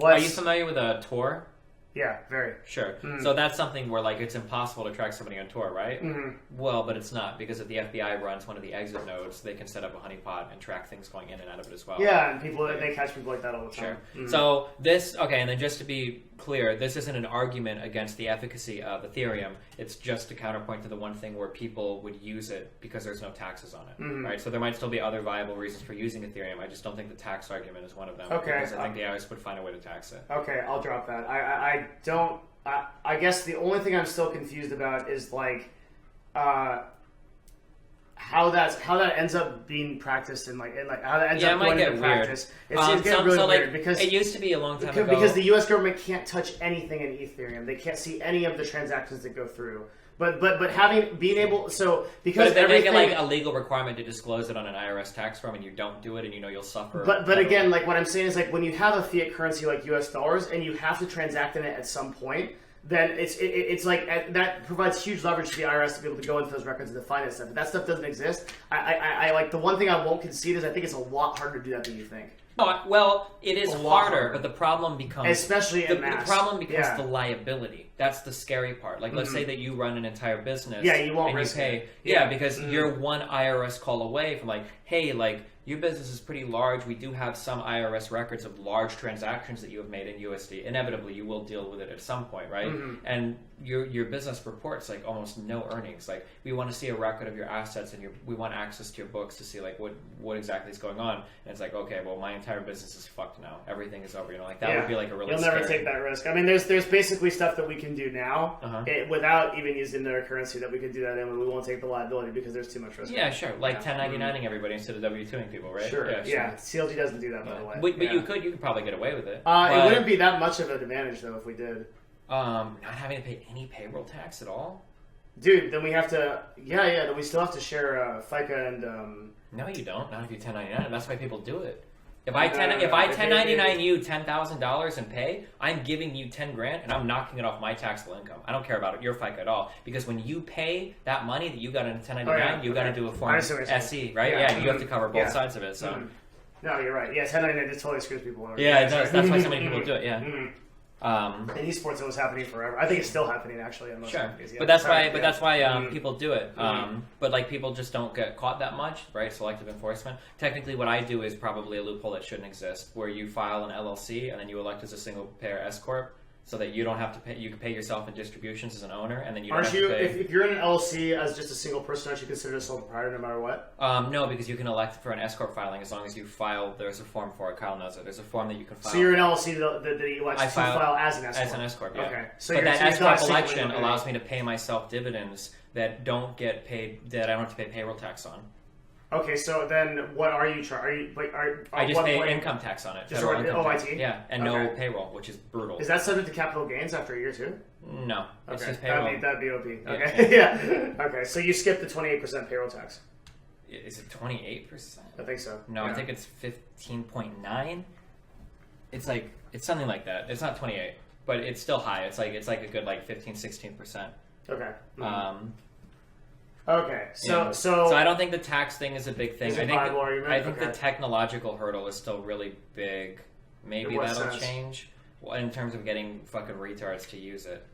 Are you familiar with a Tor? Yeah, very. Sure. Mm-hmm. So that's something where like it's impossible to track somebody on Tor, right? Mm-hmm. Well, but it's not, because if the FBI runs one of the exit nodes, they can set up a honeypot and track things going in and out of it as well. Yeah, and they catch people like that all the time. Sure. Mm-hmm. So and then just to be clear, this isn't an argument against the efficacy of Ethereum. It's just a counterpoint to the one thing where people would use it because there's no taxes on it, right? So there might still be other viable reasons for using Ethereum. I just don't think the tax argument is one of them. Okay. Because I think the IRS would find a way to tax it. Okay, I'll drop that. I guess the only thing I'm still confused about is like how that ends up being practiced and how that ends up going into practice. It's getting really weird because it used to be a long time ago. Because the U.S. government can't touch anything in Ethereum. They can't see any of the transactions that go through. But being able because if they make it like a legal requirement to disclose it on an IRS tax form and you don't do it and you'll suffer. But again, like what I'm saying is like when you have a fiat currency like U.S. dollars and you have to transact in it at some point, then it's like that provides huge leverage to the IRS to be able to go into those records and define that stuff. If that stuff doesn't exist, I like the one thing I won't concede is I think it's a lot harder to do that than you think. Oh, well, it is harder, but the problem becomes... Especially the problem becomes the liability. That's the scary part. Like, let's say that you run an entire business. Yeah, you won't risk it. Yeah, because you're one IRS call away from like, hey, like, your business is pretty large. We do have some IRS records of large transactions that you have made in USD. Inevitably, you will deal with it at some point, right? Mm-hmm. And your business reports like almost no earnings. Like, we want to see a record of your assets, and we want access to your books to see like what exactly is going on. And it's like, okay, well, my entire business is fucked now. Everything is over. Like that would be like a really. You'll never take that risk. I mean, there's basically stuff that we can do now without even using their currency that we could do that in, and we won't take the liability because there's too much risk. Yeah, sure. Like 1099ing everybody instead of W2ing people, right? Sure. Yeah. CLG doesn't do that, by the way. But you could probably get away with it. It wouldn't be that much of an advantage though if we did. Not having to pay any payroll tax at all? Dude, then we have to... then we still have to share FICA and... No, you don't. Not if you 1099. That's why people do it. If I 1099 you $10,000 in pay, I'm giving you 10 grand and I'm knocking it off my taxable income. I don't care about your FICA at all. Because when you pay that money that you got in 1099, you got to do a form SE, right? Yeah, you have to cover both sides of it. So. No, you're right. Yeah, 1099 just totally screws people over. Yeah, it does. That's why so many people do it, yeah. In esports, it was happening forever. I think it's still happening actually. In most companies. Yeah. But that's why people do it. But like people just don't get caught that much, right? Selective enforcement. Technically, what I do is probably a loophole that shouldn't exist, where you file an LLC and then you elect as a single payer S corp, so that you don't have to pay. You can pay yourself in distributions as an owner, and then you don't have to pay. If you're in an LLC as just a single person, aren't you considered a sole proprietor no matter what? No, because you can elect for an S corp filing as long as you file. There's a form for it. Kyle knows it. There's a form that you can file. So you're an LLC that you elect to file as an S corp. As an S corp, yeah. Okay. But that S corp election allows me to pay myself dividends that don't get paid. That I don't have to pay payroll tax on. Okay, so then what are you charging? I just pay income tax on it. Just OIT? Yeah, and no payroll, which is brutal. Is that subject to capital gains after a year too? No. It's Okay, just payroll. that'd be OP. Okay, yeah. Okay, so you skip the 28% payroll tax. Is it 28%? I think so. No, yeah. I think it's 15.9. It's something like that. It's not 28, but it's still high. It's like a good 15-16%. Okay. Mm-hmm. Okay, so I don't think the tax thing is a big thing. I think the technological hurdle is still really big. Maybe that'll change in terms of getting fucking retards to use it.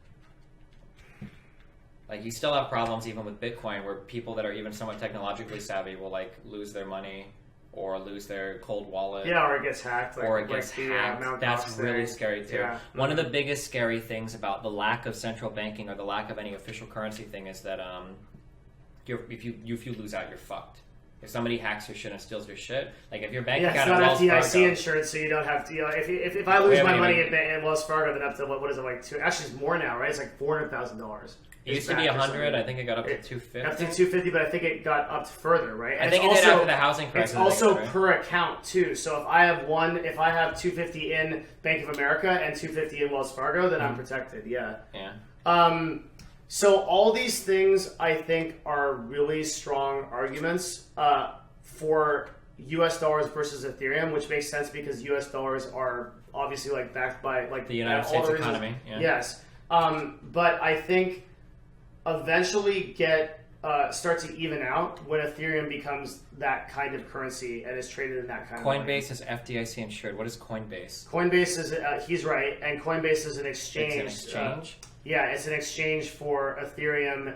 Like you still have problems even with Bitcoin, where people that are even somewhat technologically savvy will lose their money or lose their cold wallet. Yeah, or it gets hacked. Or it gets hacked. That's really scary too. Yeah. One of the biggest scary things about the lack of central banking or the lack of any official currency thing is that if you lose out, you're fucked. If somebody hacks your shit and steals your shit, like if your bank account is Wells Fargo, FDIC insured, so you don't have to. If I lose my money in Wells Fargo, then up to what is it like? Actually, it's more now, right? It's like $400,000. It used to be 100. I think it got up to 250. Up to 250, but I think it got up further, right? And I think it did after the housing crisis. It's also per account too. So if I have 250 in Bank of America and 250 in Wells Fargo, then I'm protected. Yeah. Yeah. So all these things, I think, are really strong arguments for U.S. dollars versus Ethereum, which makes sense because U.S. dollars are obviously backed by the United States economy. Yeah. Yes, but I think eventually start to even out when Ethereum becomes that kind of currency and is traded in that kind of money. Coinbase is FDIC insured. What is Coinbase? Coinbase is he's right, and Coinbase is an exchange. It's an exchange. Yeah, it's an exchange for Ethereum,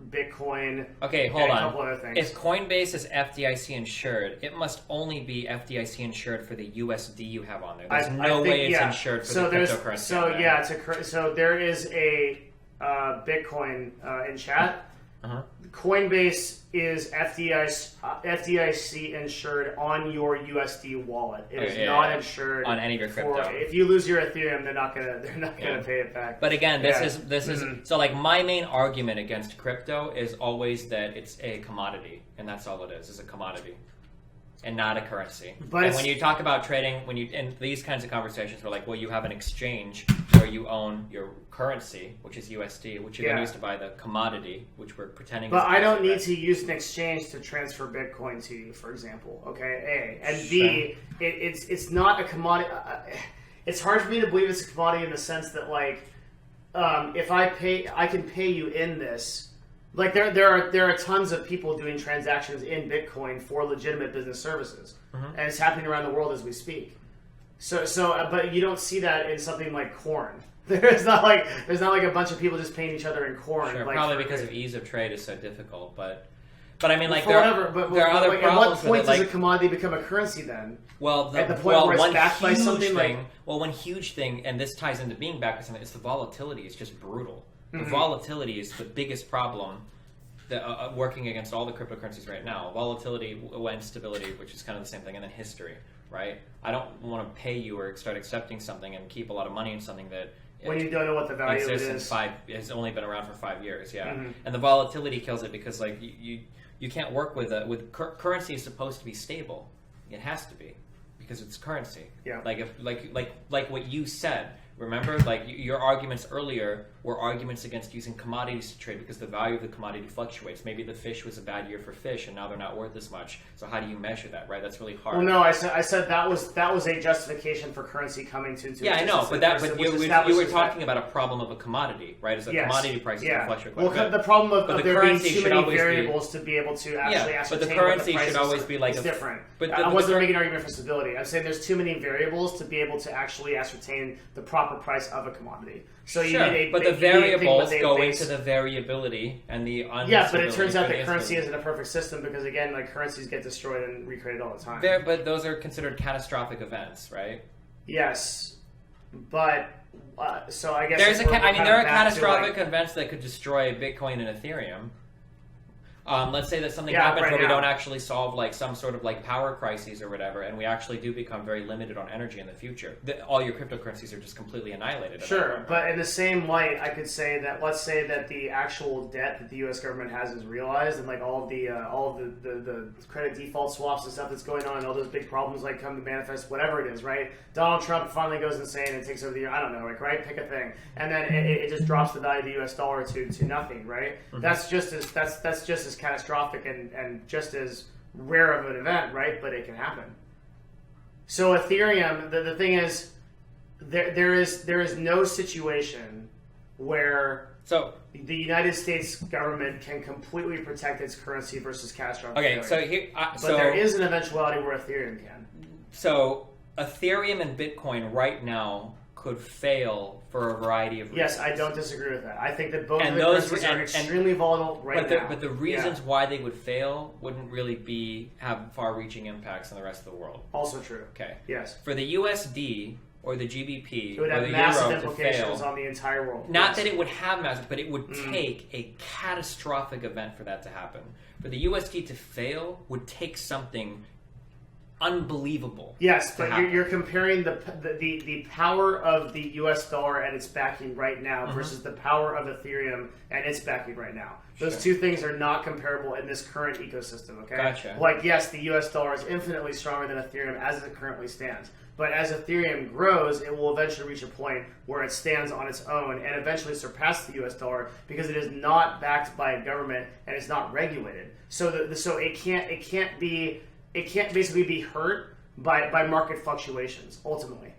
Bitcoin. Okay, hold on. A couple other things. If Coinbase is FDIC insured, it must only be FDIC insured for the USD you have on there. There's no way it's insured for the cryptocurrency. So there is a Bitcoin in chat. Uh-huh. Coinbase is FDIC insured on your USD wallet. It is not insured on any of your crypto. If you lose your Ethereum, they're not gonna pay it back. But again, this is so my main argument against crypto is always that it's a commodity, and that's all it is a commodity, and not a currency. And when you talk about trading, in these kinds of conversations, we're like, well, you have an exchange where you own your currency, which is USD, which you can use to buy the commodity, which we're pretending. But I don't need to use an exchange to transfer Bitcoin to you, for example. Okay, A and B, it's not a commodity. It's hard for me to believe it's a commodity in the sense that if I can pay you in this. There are tons of people doing transactions in Bitcoin for legitimate business services, and it's happening around the world as we speak. But you don't see that in something like corn. There's not a bunch of people just paying each other in corn. Sure, probably because of ease of trade is so difficult. But I mean, there are other problems. At what point does a commodity become a currency then? Well, at the point where it's backed by something one huge thing, and this ties into being backed by something, is the volatility is just brutal. The volatility is the biggest problem that, working against all the cryptocurrencies right now. Volatility and stability, which is kind of the same thing, and then history, right? I don't want to pay you or start accepting something and keep a lot of money in something that when you don't know what the value of it is. Has only been around for 5 years, and the volatility kills it because you can't work with currency is supposed to be stable. It has to be because it's currency. Yeah. Like what you said. Remember, your arguments earlier were arguments against using commodities to trade because the value of the commodity fluctuates. Maybe the fish was a bad year for fish, and now they're not worth as much. So how do you measure that, right? That's really hard. Well, no, I said that was a justification for currency coming to. Yeah, I know, but you were talking about a problem of a commodity, right? As a commodity prices can fluctuate quite a bit. The problem of there being too many variables to be able to actually ascertain. But the currency should always be it's different. But I wasn't making an argument for stability. I'm saying there's too many variables to be able to actually ascertain the proper price of a commodity. So but the variables go into the variability and the yeah, but it turns out that currency isn't a perfect system because again, like currencies get destroyed and recreated all the time. But those are considered catastrophic events, right? Yes, but so I guess there are catastrophic events that could destroy Bitcoin and Ethereum. Let's say that something happens where we don't actually solve like some sort of like power crises or whatever, and we actually do become very limited on energy in the future. All your cryptocurrencies are just completely annihilated. Sure, but in the same light, I could say that let's say that the actual debt that the U.S. government has is realized, and like all of the credit default swaps and stuff that's going on, and all those big problems like come to manifest, whatever it is, right? Donald Trump finally goes insane and takes over the I don't know, like right, pick a thing, and then it just drops the value of the U.S. dollar to nothing, right? Mm-hmm. That's just as catastrophic and just as rare of an event, right? But it can happen. So Ethereum, the thing is, there is no situation where the United States government can completely protect its currency versus catastrophic. Okay, failure. But there is an eventuality where Ethereum can. So Ethereum and Bitcoin right now could fail for a variety of reasons. Yes, I don't disagree with that. I think that both of the currencies are extremely volatile now. But the reasons why they would fail wouldn't really have far-reaching impacts on the rest of the world. Also true. Okay. Yes. For the USD or the GBP it would or have the massive euro implications to fail, on the entire world. Not that it would have massive, but it would take a catastrophic event for that to happen. For the USD to fail would take something unbelievable. Yes, but you're comparing the power of the U.S. dollar and its backing right now versus the power of Ethereum and its backing right now. Those two things are not comparable in this current ecosystem, okay? Gotcha. Like, yes, the U.S. dollar is infinitely stronger than Ethereum as it currently stands. But as Ethereum grows, it will eventually reach a point where it stands on its own and eventually surpass the U.S. dollar because it is not backed by a government and it's not regulated. So it can't basically be hurt by market fluctuations ultimately,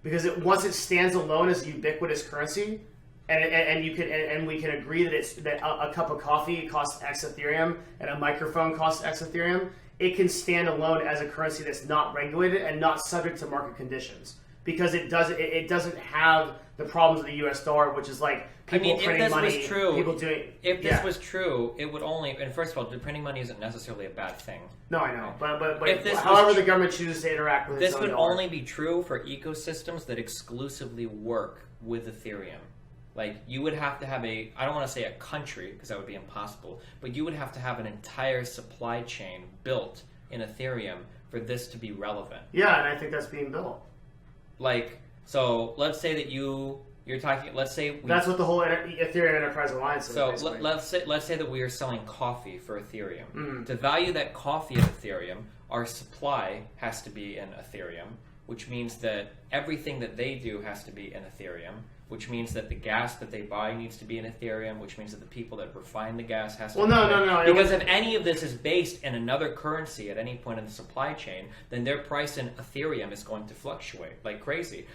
because once it stands alone as a ubiquitous currency, and we can agree that a cup of coffee costs X Ethereum and a microphone costs X Ethereum. It can stand alone as a currency that's not regulated and not subject to market conditions because it doesn't have the problems of the U.S. dollar, which is like people printing money. If this was true, it would only. And first of all, printing money isn't necessarily a bad thing. No, I know, but however the government chooses to interact with this would only be true for ecosystems that exclusively work with Ethereum. Like, you would have to have I don't want to say a country, because that would be impossible, but you would have to have an entire supply chain built in Ethereum for this to be relevant. Yeah, and I think that's being built. Like, so let's say that you're talking, that's what the whole Ethereum Enterprise Alliance is. So let's say that we are selling coffee for Ethereum. Mm-hmm. To value that coffee at Ethereum, our supply has to be in Ethereum, which means that everything that they do has to be in Ethereum, which means that the gas that they buy needs to be in Ethereum, which means that the people that refine the gas has to be no. Because if any of this is based in another currency at any point in the supply chain, then their price in Ethereum is going to fluctuate like crazy.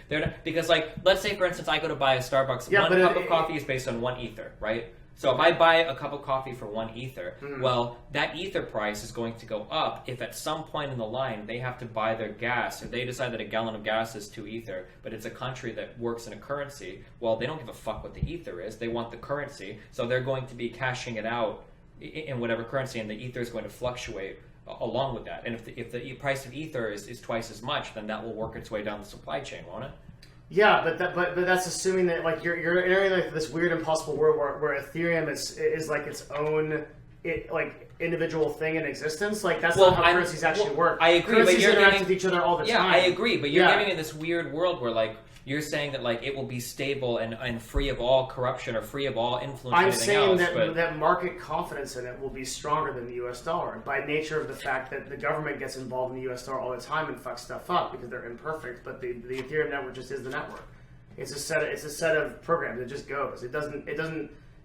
Because, like, let's say, for instance, I go to buy a Starbucks. One cup of coffee is based on 1 Ether, right? So if I buy a cup of coffee for 1 Ether, well, that Ether price is going to go up if at some point in the line they have to buy their gas, or they decide that a gallon of gas is 2 Ether, but it's a country that works in a currency. Well, they don't give a fuck what the Ether is. They want the currency, so they're going to be cashing it out in whatever currency, and the Ether is going to fluctuate along with that. And if the price of Ether is twice as much, then that will work its way down the supply chain, won't it? Yeah, but that's assuming that like you're entering like this weird impossible world where Ethereum is like its own individual thing in existence. Like that's not how currencies actually work. I agree, currencies but you're interact with each other all the time. Yeah, I agree, but you're living in this weird world where like you're saying that like it will be stable and free of all corruption or free of all influence. I'm saying that market confidence in it will be stronger than the U.S. dollar by nature of the fact that the government gets involved in the U.S. dollar all the time and fucks stuff up because they're imperfect. But the Ethereum network just is the network. It's a set of programs. It just goes.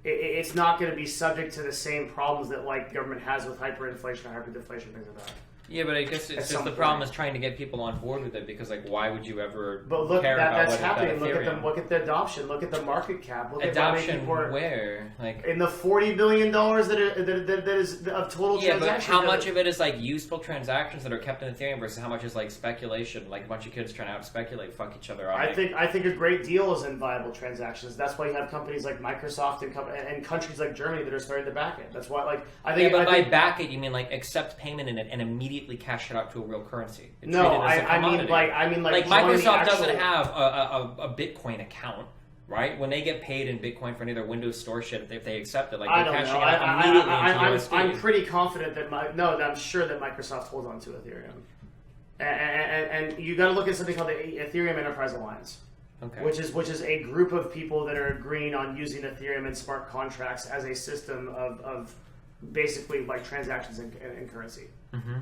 It's not going to be subject to the same problems that like government has with hyperinflation or hyperdeflation, things like that. Yeah, but I guess it's just the problem is trying to get people on board with it, because like, why would you ever But look, care about that's what happening. Ethereum? Look at the adoption. Look at the market cap. Look Adoption at where? Like in the $40 billion that is of total transactions. But how much of it is like useful transactions that are kept in Ethereum versus how much is like speculation, like a bunch of kids trying to out speculate, fuck each other on? I think a great deal is in viable transactions. That's why you have companies like Microsoft and countries like Germany that are starting to back it. That's why, like, I think. Yeah, but by back it, you mean like accept payment in it and immediately cash it out to a real currency. No, I mean like Microsoft doesn't have a Bitcoin account, right? When they get paid in Bitcoin for any of their Windows Store shit, if they accept it, like they're cashing it out immediately into USD. I'm pretty confident that I'm sure that Microsoft holds on to Ethereum, and you got to look at something called the Ethereum Enterprise Alliance, okay. which is a group of people that are agreeing on using Ethereum and smart contracts as a system of basically like transactions and currency. Mm-hmm.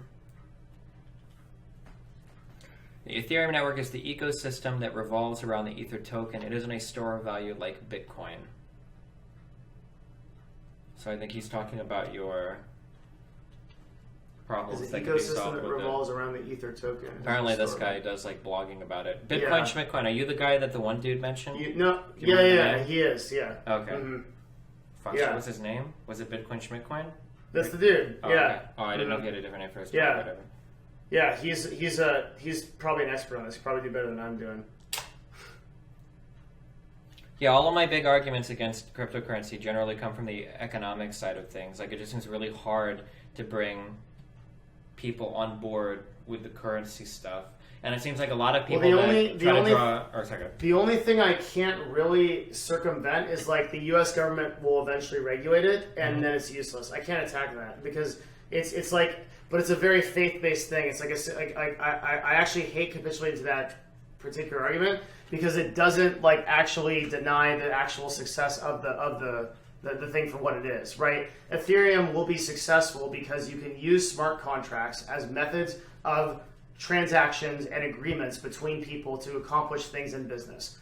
The Ethereum network is the ecosystem that revolves around the Ether token. It isn't a store of value like Bitcoin. So I think he's talking about your problems that can be solved with it. Ecosystem that revolves around the Ether token. Apparently this guy does like blogging about it. Bitcoin, Schmitcoin. Are you the guy that the one dude mentioned? He is, yeah. Okay. Mm-hmm. Fuck, what was his name? Was it Bitcoin, Schmitcoin? That's the dude, oh, yeah. Okay. Oh, I didn't know if he had a different name for his Yeah. whatever. Yeah, he's probably an expert on this. He'll probably do better than I'm doing. Yeah, all of my big arguments against cryptocurrency generally come from the economic side of things. Like, it just seems really hard to bring people on board with the currency stuff. And it seems like a lot of people The only thing I can't really circumvent is like the U.S. government will eventually regulate it, and then it's useless. I can't attack that because it's like, but it's a very faith-based thing. It's like I actually hate capitulating to that particular argument because it doesn't like actually deny the actual success of the thing for what it is, right? Ethereum will be successful because you can use smart contracts as methods of transactions and agreements between people to accomplish things in business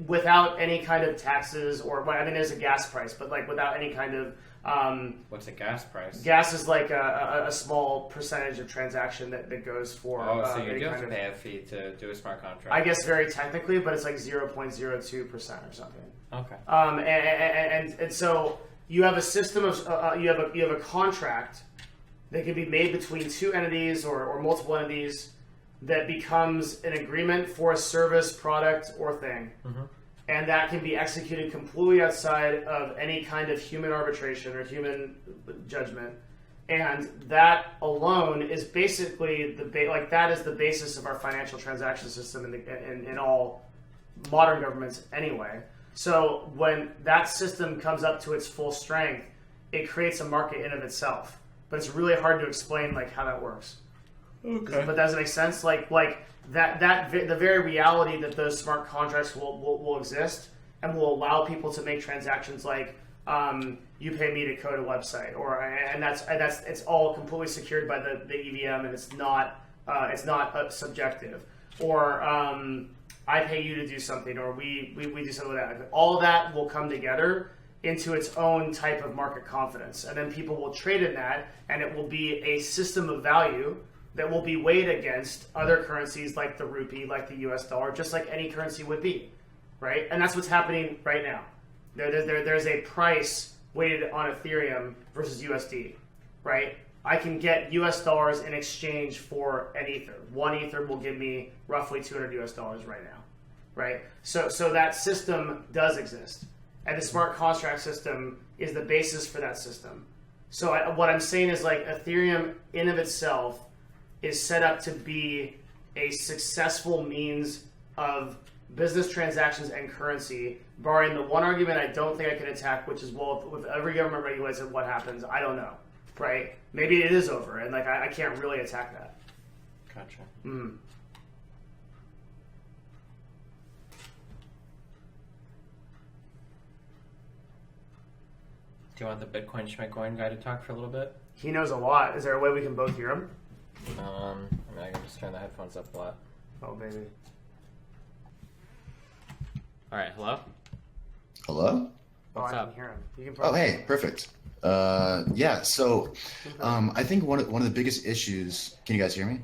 without any kind of taxes or, I mean, there's a gas price, but like without any kind of what's a gas price? Gas is like a small percentage of transaction that goes for. So you do have to pay a fee to do a smart contract. I guess very technically, but it's like 0.02% or something. Okay. And so you have a system of you have a contract that can be made between two entities or multiple entities that becomes an agreement for a service, product, or thing. Mm-hmm. And that can be executed completely outside of any kind of human arbitration or human judgment. And that alone is basically that is the basis of our financial transaction system in all modern governments anyway. So when that system comes up to its full strength, it creates a market in of itself. But it's really hard to explain like how that works. Okay. But does it make sense? Like the very reality that those smart contracts will exist and will allow people to make transactions like you pay me to code a website, and that's it's all completely secured by the EVM, and it's not subjective, or I pay you to do something, or we do something like that. All of that will come together into its own type of market confidence, and then people will trade in that, and it will be a system of value that will be weighed against other currencies like the rupee, like the US dollar, just like any currency would be, right? And that's what's happening right now. There's a price weighted on Ethereum versus USD, right? I can get US dollars in exchange for an Ether. One Ether will give me roughly $200 US right now, right? So that system does exist. And the smart contract system is the basis for that system. So what I'm saying is like Ethereum in of itself is set up to be a successful means of business transactions and currency, barring the one argument I don't think I can attack, which is, well, if every government regulates it, what happens? I don't know, right? Maybe it is over, and like I can't really attack that. Gotcha. Mm. Do you want the Bitcoin Schmitcoin guy to talk for a little bit? He knows a lot. Is there a way we can both hear him? I mean, I can just turn the headphones up a lot. Oh, baby. All right, hello? Hello? What's I up? can hear him. You can Oh, hey, perfect. Yeah. So, I think one of the biggest issues. Can you guys hear me?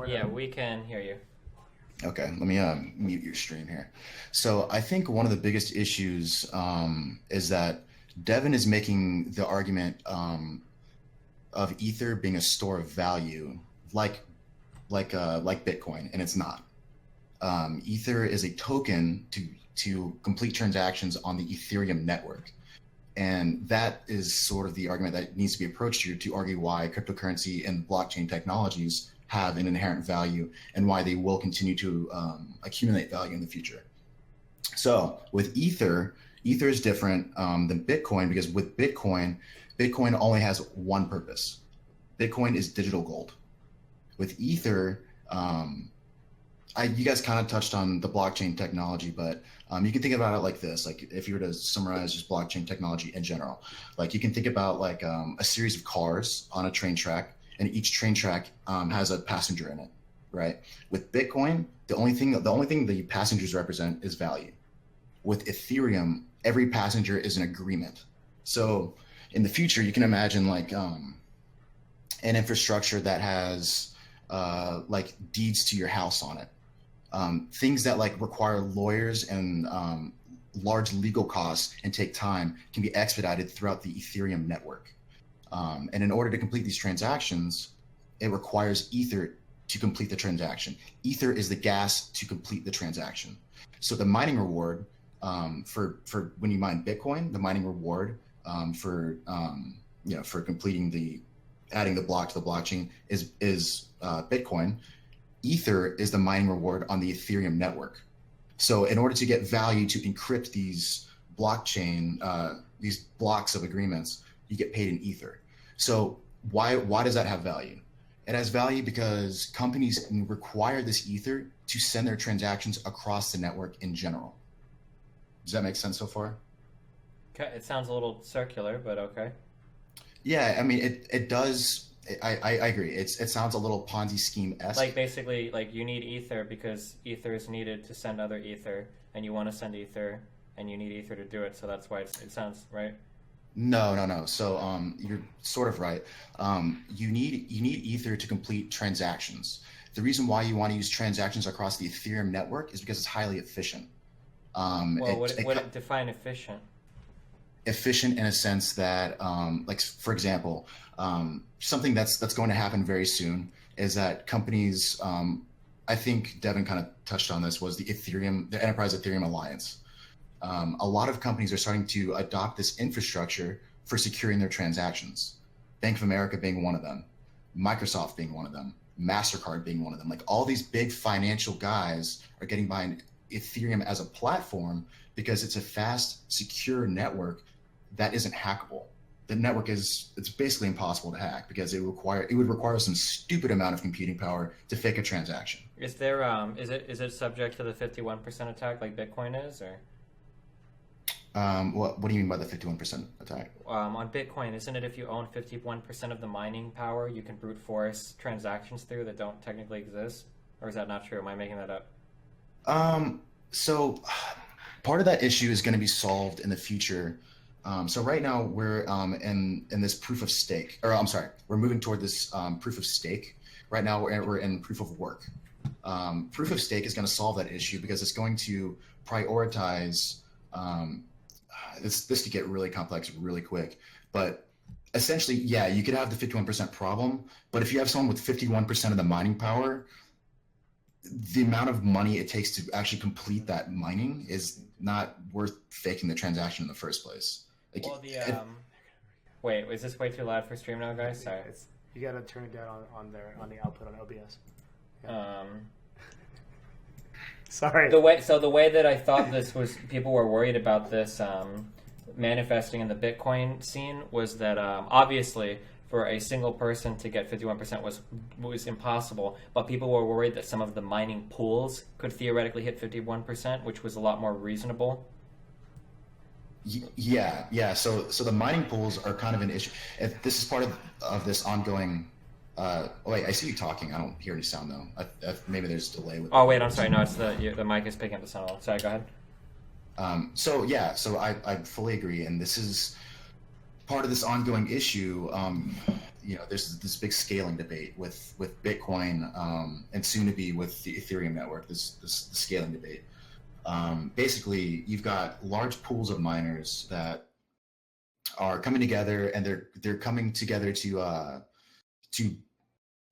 Yeah, we can hear you. Okay. Let me mute your stream here. So, I think one of the biggest issues is that Devin is making the argument of Ether being a store of value, like Bitcoin, and it's not. Ether is a token to complete transactions on the Ethereum network. And that is sort of the argument that needs to be approached here to argue why cryptocurrency and blockchain technologies have an inherent value and why they will continue to accumulate value in the future. So with Ether is different than Bitcoin because with Bitcoin only has one purpose. Bitcoin is digital gold. With Ether, you guys kind of touched on the blockchain technology, but you can think about it like this. Like if you were to summarize just blockchain technology in general, like you can think about like a series of cars on a train track, and each train track has a passenger in it, right? With Bitcoin, the only thing the passengers represent is value. With Ethereum, every passenger is an agreement. So in the future, you can imagine like an infrastructure that has like deeds to your house on it. Things that like require lawyers and large legal costs and take time can be expedited throughout the Ethereum network. And in order to complete these transactions, it requires Ether to complete the transaction. Ether is the gas to complete the transaction. So the mining reward for when you mine Bitcoin, the mining reward for completing adding the block to the blockchain is Bitcoin. Ether is the mining reward on the Ethereum network. So in order to get value to encrypt these blockchain, these blocks of agreements, you get paid in Ether. So why does that have value? It has value because companies require this Ether to send their transactions across the network in general. Does that make sense so far? Okay, it sounds a little circular, but okay. Yeah, I mean it does. I agree. It sounds a little Ponzi scheme-esque. Like basically, like you need Ether because Ether is needed to send other Ether, and you want to send Ether, and you need Ether to do it. So that's why it sounds right. No. So you're sort of right. You need Ether to complete transactions. The reason why you want to use transactions across the Ethereum network is because it's highly efficient. Define efficient? Efficient in a sense that, like for example, something that's going to happen very soon is that companies, I think Devin kind of touched on this, was the Enterprise Ethereum Alliance. A lot of companies are starting to adopt this infrastructure for securing their transactions. Bank of America being one of them, Microsoft being one of them, MasterCard being one of them. Like all these big financial guys are getting behind Ethereum as a platform because it's a fast, secure network that isn't hackable. The network it's basically impossible to hack because it would require some stupid amount of computing power to fake a transaction. Is there is it subject to the 51% attack like Bitcoin is, or? What do you mean by the 51% attack? On Bitcoin, isn't it if you own 51% of the mining power, you can brute force transactions through that don't technically exist? Or is that not true? Am I making that up? So part of that issue is going to be solved in the future. So right now we're in this proof of stake, or I'm sorry, we're moving toward this proof of stake. Right now we're in proof of work. Proof of stake is going to solve that issue because it's going to prioritize. This could get really complex really quick, but essentially, yeah, you could have the 51% problem, but if you have someone with 51% of the mining power, the amount of money it takes to actually complete that mining is not worth faking the transaction in the first place. Like, well, wait, is this way too loud for stream now, guys? Sorry. You gotta turn it down on the output on OBS. Yeah. Sorry. The way that I thought this was, people were worried about this manifesting in the Bitcoin scene was that obviously for a single person to get 51% was impossible, but people were worried that some of the mining pools could theoretically hit 51%, which was a lot more reasonable. Yeah. So the mining pools are kind of an issue. If this is part of this ongoing. Wait, I see you talking. I don't hear any sound though. Maybe there's a delay with. Oh wait, I'm sorry. No, it's the mic is picking up the sound. Sorry, go ahead. So I fully agree, and this is part of this ongoing issue, there's this big scaling debate with Bitcoin, and soon to be with the Ethereum network. This scaling debate. Basically, you've got large pools of miners that are coming together, and they're coming together to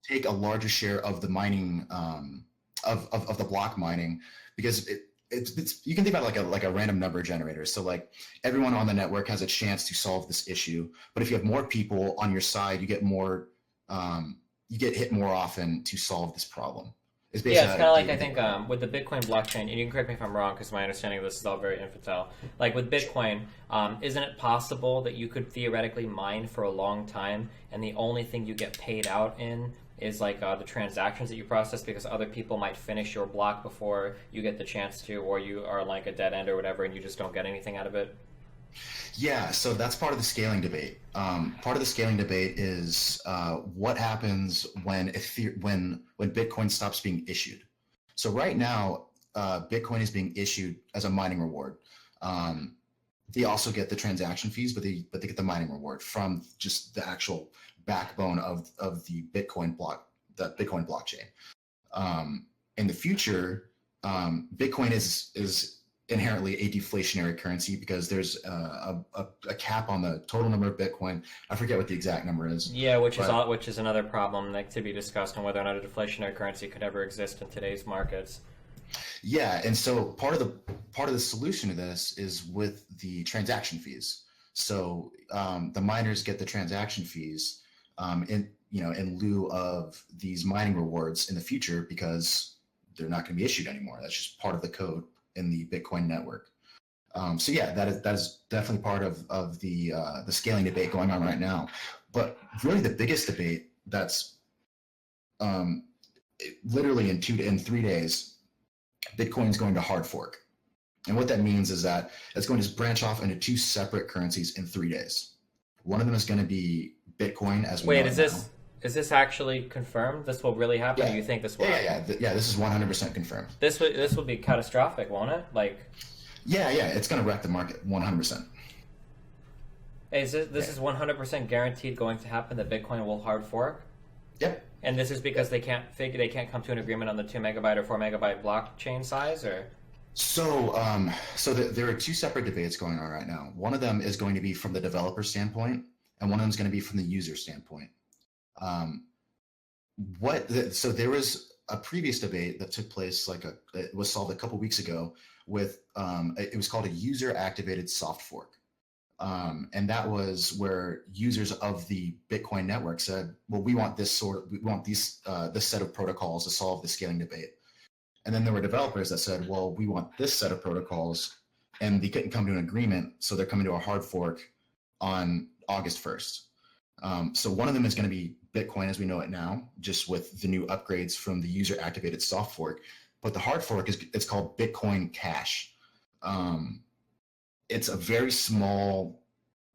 take a larger share of the mining, of the block mining, because it's you can think about it like a random number generator. So like everyone on the network has a chance to solve this issue, but if you have more people on your side, you get hit more often to solve this problem. It's kind of like, I think, with the Bitcoin blockchain, and you can correct me if I'm wrong, because my understanding of this is all very infantile. Like with Bitcoin, isn't it possible that you could theoretically mine for a long time, and the only thing you get paid out in is like the transactions that you process, because other people might finish your block before you get the chance to, or you are like a dead end or whatever, and you just don't get anything out of it? Yeah, so that's part of the scaling debate. Part of the scaling debate is what happens when Bitcoin stops being issued. So right now, Bitcoin is being issued as a mining reward. They also get the transaction fees, but they get the mining reward from just the actual backbone of the Bitcoin blockchain. In the future, Bitcoin is inherently a deflationary currency, because there's a cap on the total number of Bitcoin. I forget what the exact number is. Yeah, which is another problem that to be discussed on whether or not a deflationary currency could ever exist in today's markets. Yeah, and so part of the solution to this is with the transaction fees. So the miners get the transaction fees in lieu of these mining rewards in the future, because they're not going to be issued anymore. That's just part of the code in the Bitcoin network. So yeah, that is definitely part of the scaling debate going on right now. But really, the biggest debate that's literally in 3 days, Bitcoin is going to hard fork, and what that means is that it's going to branch off into 2 separate currencies in 3 days. One of them is going to be Bitcoin as we know it now. Is this actually confirmed? This will really happen? Yeah. Or you think this will happen? Yeah, this is 100% confirmed. This will be catastrophic, won't it? Yeah, it's going to wreck the market 100%. Is this is 100% guaranteed going to happen, that Bitcoin will hard fork? Yep. And this is because they can't come to an agreement on the 2 megabyte or 4 megabyte blockchain size, or? So there are 2 separate debates going on right now. One of them is going to be from the developer standpoint, and one of them is going to be from the user standpoint. So there was a previous debate that took place, it was solved a couple weeks ago with, it was called a user activated soft fork. And that was where users of the Bitcoin network said, well, we want this set of protocols to solve the scaling debate. And then there were developers that said, well, we want this set of protocols, and they couldn't come to an agreement. So they're coming to a hard fork on August 1st. So one of them is going to be Bitcoin as we know it now, just with the new upgrades from the user activated soft fork. But the hard fork it's called Bitcoin Cash. It's a very small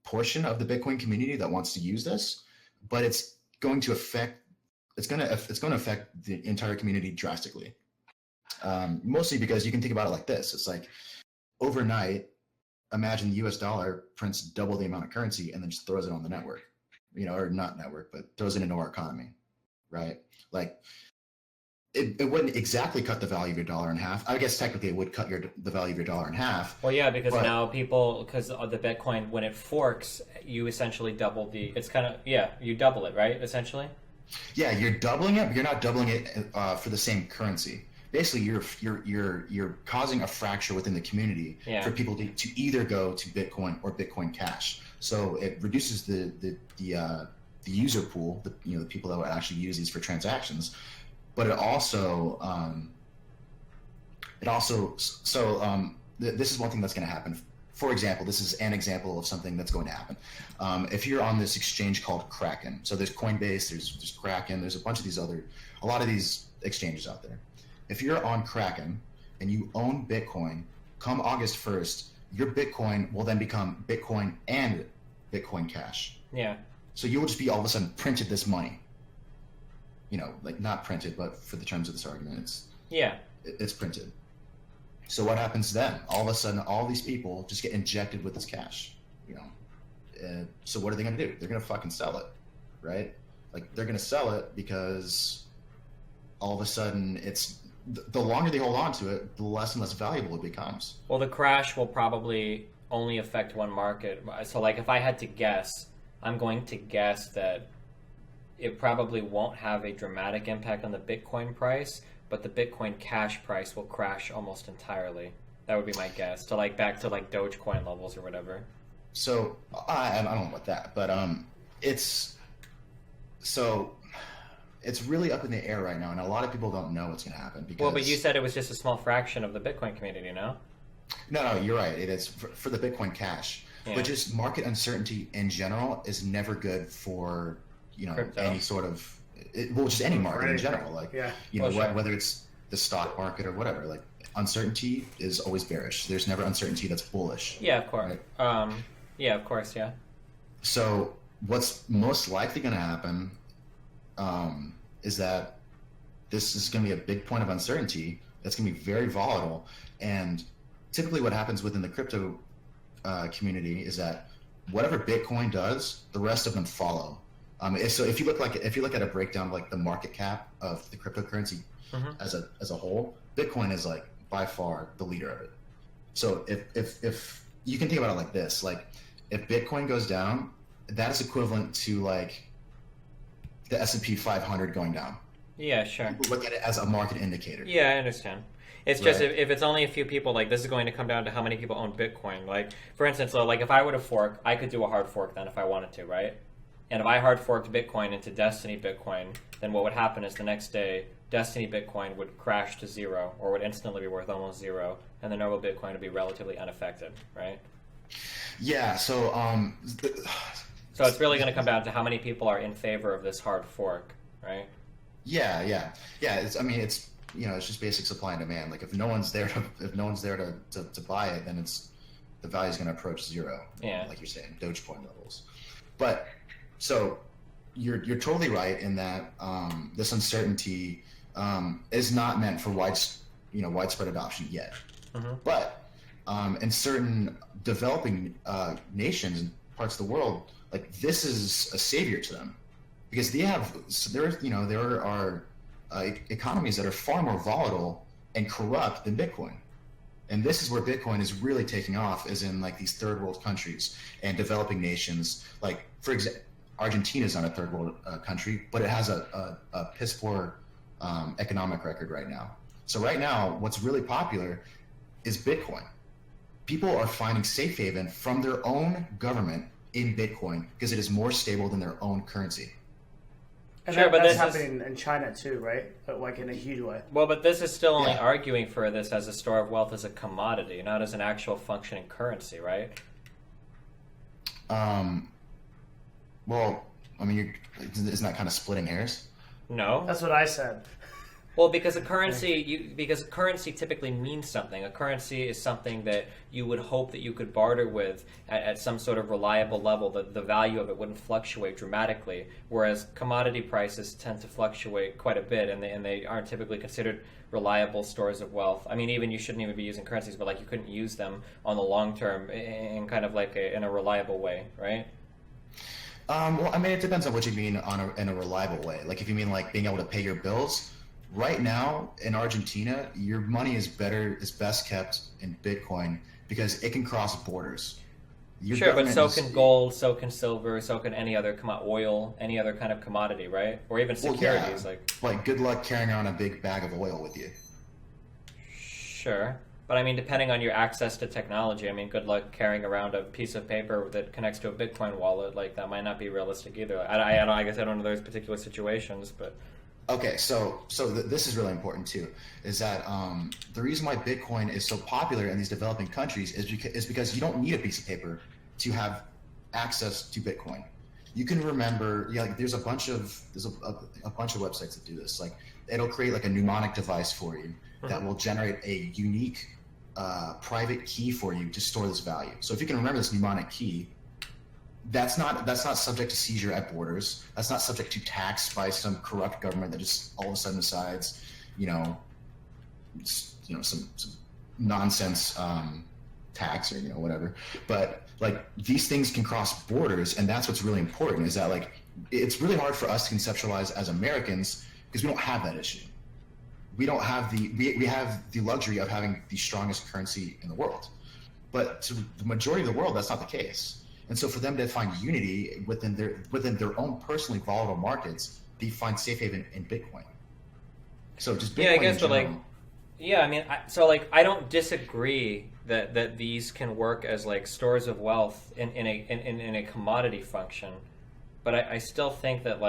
portion of the Bitcoin community that wants to use this, but it's going to affect the entire community drastically. Mostly because you can think about it like this. It's like overnight, imagine the US dollar prints double the amount of currency and then just throws it on the network. Or not network, but throws it into our economy, right? Like, it wouldn't exactly cut the value of your dollar in half. I guess technically it would cut the value of your dollar in half. Well, yeah, because now because of the Bitcoin, when it forks, you essentially double you double it, right? Essentially. Yeah, you're doubling it, but you're not doubling it for the same currency. Basically, you're causing a fracture within the community for people to either go to Bitcoin or Bitcoin Cash. So it reduces the user pool, the people that would actually use these for transactions. But this is one thing that's going to happen. For example, this is an example of something that's going to happen. If you're on this exchange called Kraken, so there's Coinbase, there's Kraken, there's a lot of these exchanges out there. If you're on Kraken and you own Bitcoin, come August 1st, your Bitcoin will then become Bitcoin and Bitcoin Cash. Yeah. So you will just be all of a sudden printed this money. Not printed, but for the terms of this argument, it's printed. So what happens then? All of a sudden, all these people just get injected with this cash. So what are they going to do? They're going to fucking sell it, right? Like they're going to sell it because all of a sudden the longer they hold on to it, the less and less valuable it becomes. Well, the crash will probably only affect one market. So, like, if I had to guess, I'm going to guess that it probably won't have a dramatic impact on the Bitcoin price, but the Bitcoin Cash price will crash almost entirely. That would be my guess. To like back to like Dogecoin levels or whatever. So I don't know about that, but it's really up in the air right now, and a lot of people don't know what's going to happen. Because, well, but you said it was just a small fraction of the Bitcoin community, no? No, you're right. It is for the Bitcoin Cash, but just market uncertainty in general is never good for Crypto. any sort of just any market in general. Like whether it's the stock market or whatever. Like uncertainty is always bearish. There's never uncertainty that's bullish. Yeah, of course. Right? Yeah, of course. Yeah. So what's most likely going to happen is that this is going to be a big point of uncertainty. That's going to be very volatile. And typically what happens within the crypto community is that whatever Bitcoin does, the rest of them follow. So if you look at a breakdown of like the market cap of the cryptocurrency as a whole, Bitcoin is like by far the leader of it. So if you can think about it like this, like if Bitcoin goes down, that is equivalent to like the S&P 500 going down. Yeah, sure. People look at it as a market indicator. Yeah, I understand. It's just if it's only a few people, like this is going to come down to how many people own Bitcoin. Like, for instance, like if I were to fork, I could do a hard fork then if I wanted to, right? And if I hard forked Bitcoin into Destiny Bitcoin, then what would happen is the next day, Destiny Bitcoin would crash to zero or would instantly be worth almost zero, and the normal Bitcoin would be relatively unaffected, right? Yeah, so so it's really going to come down to how many people are in favor of this hard fork, right? Yeah. It's it's just basic supply and demand. Like if no one's there to buy it, then the value is going to approach zero. Yeah, like you're saying, Dogecoin levels. But so you're totally right in that this uncertainty is not meant for widespread adoption yet. But in certain developing nations and parts of the world, like this is a savior to them because there are economies that are far more volatile and corrupt than Bitcoin. And this is where Bitcoin is really taking off, is in like these third world countries and developing nations. Like, for example, Argentina is not a third world country, but it has a piss poor economic record right now. So right now, what's really popular is Bitcoin. People are finding safe haven from their own government in Bitcoin because it is more stable than their own currency. And sure, but that's this happening in China too, right? But like in a huge way. Well, but this is still only arguing for this as a store of wealth as a commodity, not as an actual functioning currency, right? Well, I mean, isn't that kind of splitting hairs? No. That's what I said. Well, because because a currency typically means something. A currency is something that you would hope that you could barter with at some sort of reliable level. The value of it wouldn't fluctuate dramatically, whereas commodity prices tend to fluctuate quite a bit, and they aren't typically considered reliable stores of wealth. I mean, even you shouldn't even be using currencies, but like you couldn't use them on the long term in kind of like in a reliable way, right? Well, I mean, it depends on what you mean in a reliable way. Like if you mean like being able to pay your bills. Right now in Argentina, your money is best kept in Bitcoin because it can cross borders. Sure, but so can gold, so can silver, so can any other oil, any other kind of commodity, right? Or even securities. Like good luck carrying around a big bag of oil with you. Sure. But I mean, depending on your access to technology, I mean, good luck carrying around a piece of paper that connects to a Bitcoin wallet. Like that might not be realistic either. I guess I don't know those particular situations, but... Okay, so this is really important too, is that the reason why Bitcoin is so popular in these developing countries is because you don't need a piece of paper to have access to Bitcoin. You can remember, like there's a bunch of websites that do this. Like it'll create like a mnemonic device for you that will generate a unique private key for you to store this value. So if you can remember this mnemonic key, that's not subject to seizure at borders. That's not subject to tax by some corrupt government that just all of a sudden decides, some nonsense tax or whatever. But like these things can cross borders, and that's what's really important. Is that like it's really hard for us to conceptualize as Americans because we don't have that issue. We don't have we have the luxury of having the strongest currency in the world, but to the majority of the world, that's not the case. And so for them to find unity within their own personally volatile markets, they find safe haven in Bitcoin. So just Bitcoin Yeah, I guess, in but general. yeah, I mean, I don't disagree that these can work as like stores of wealth in a commodity function, but I still think that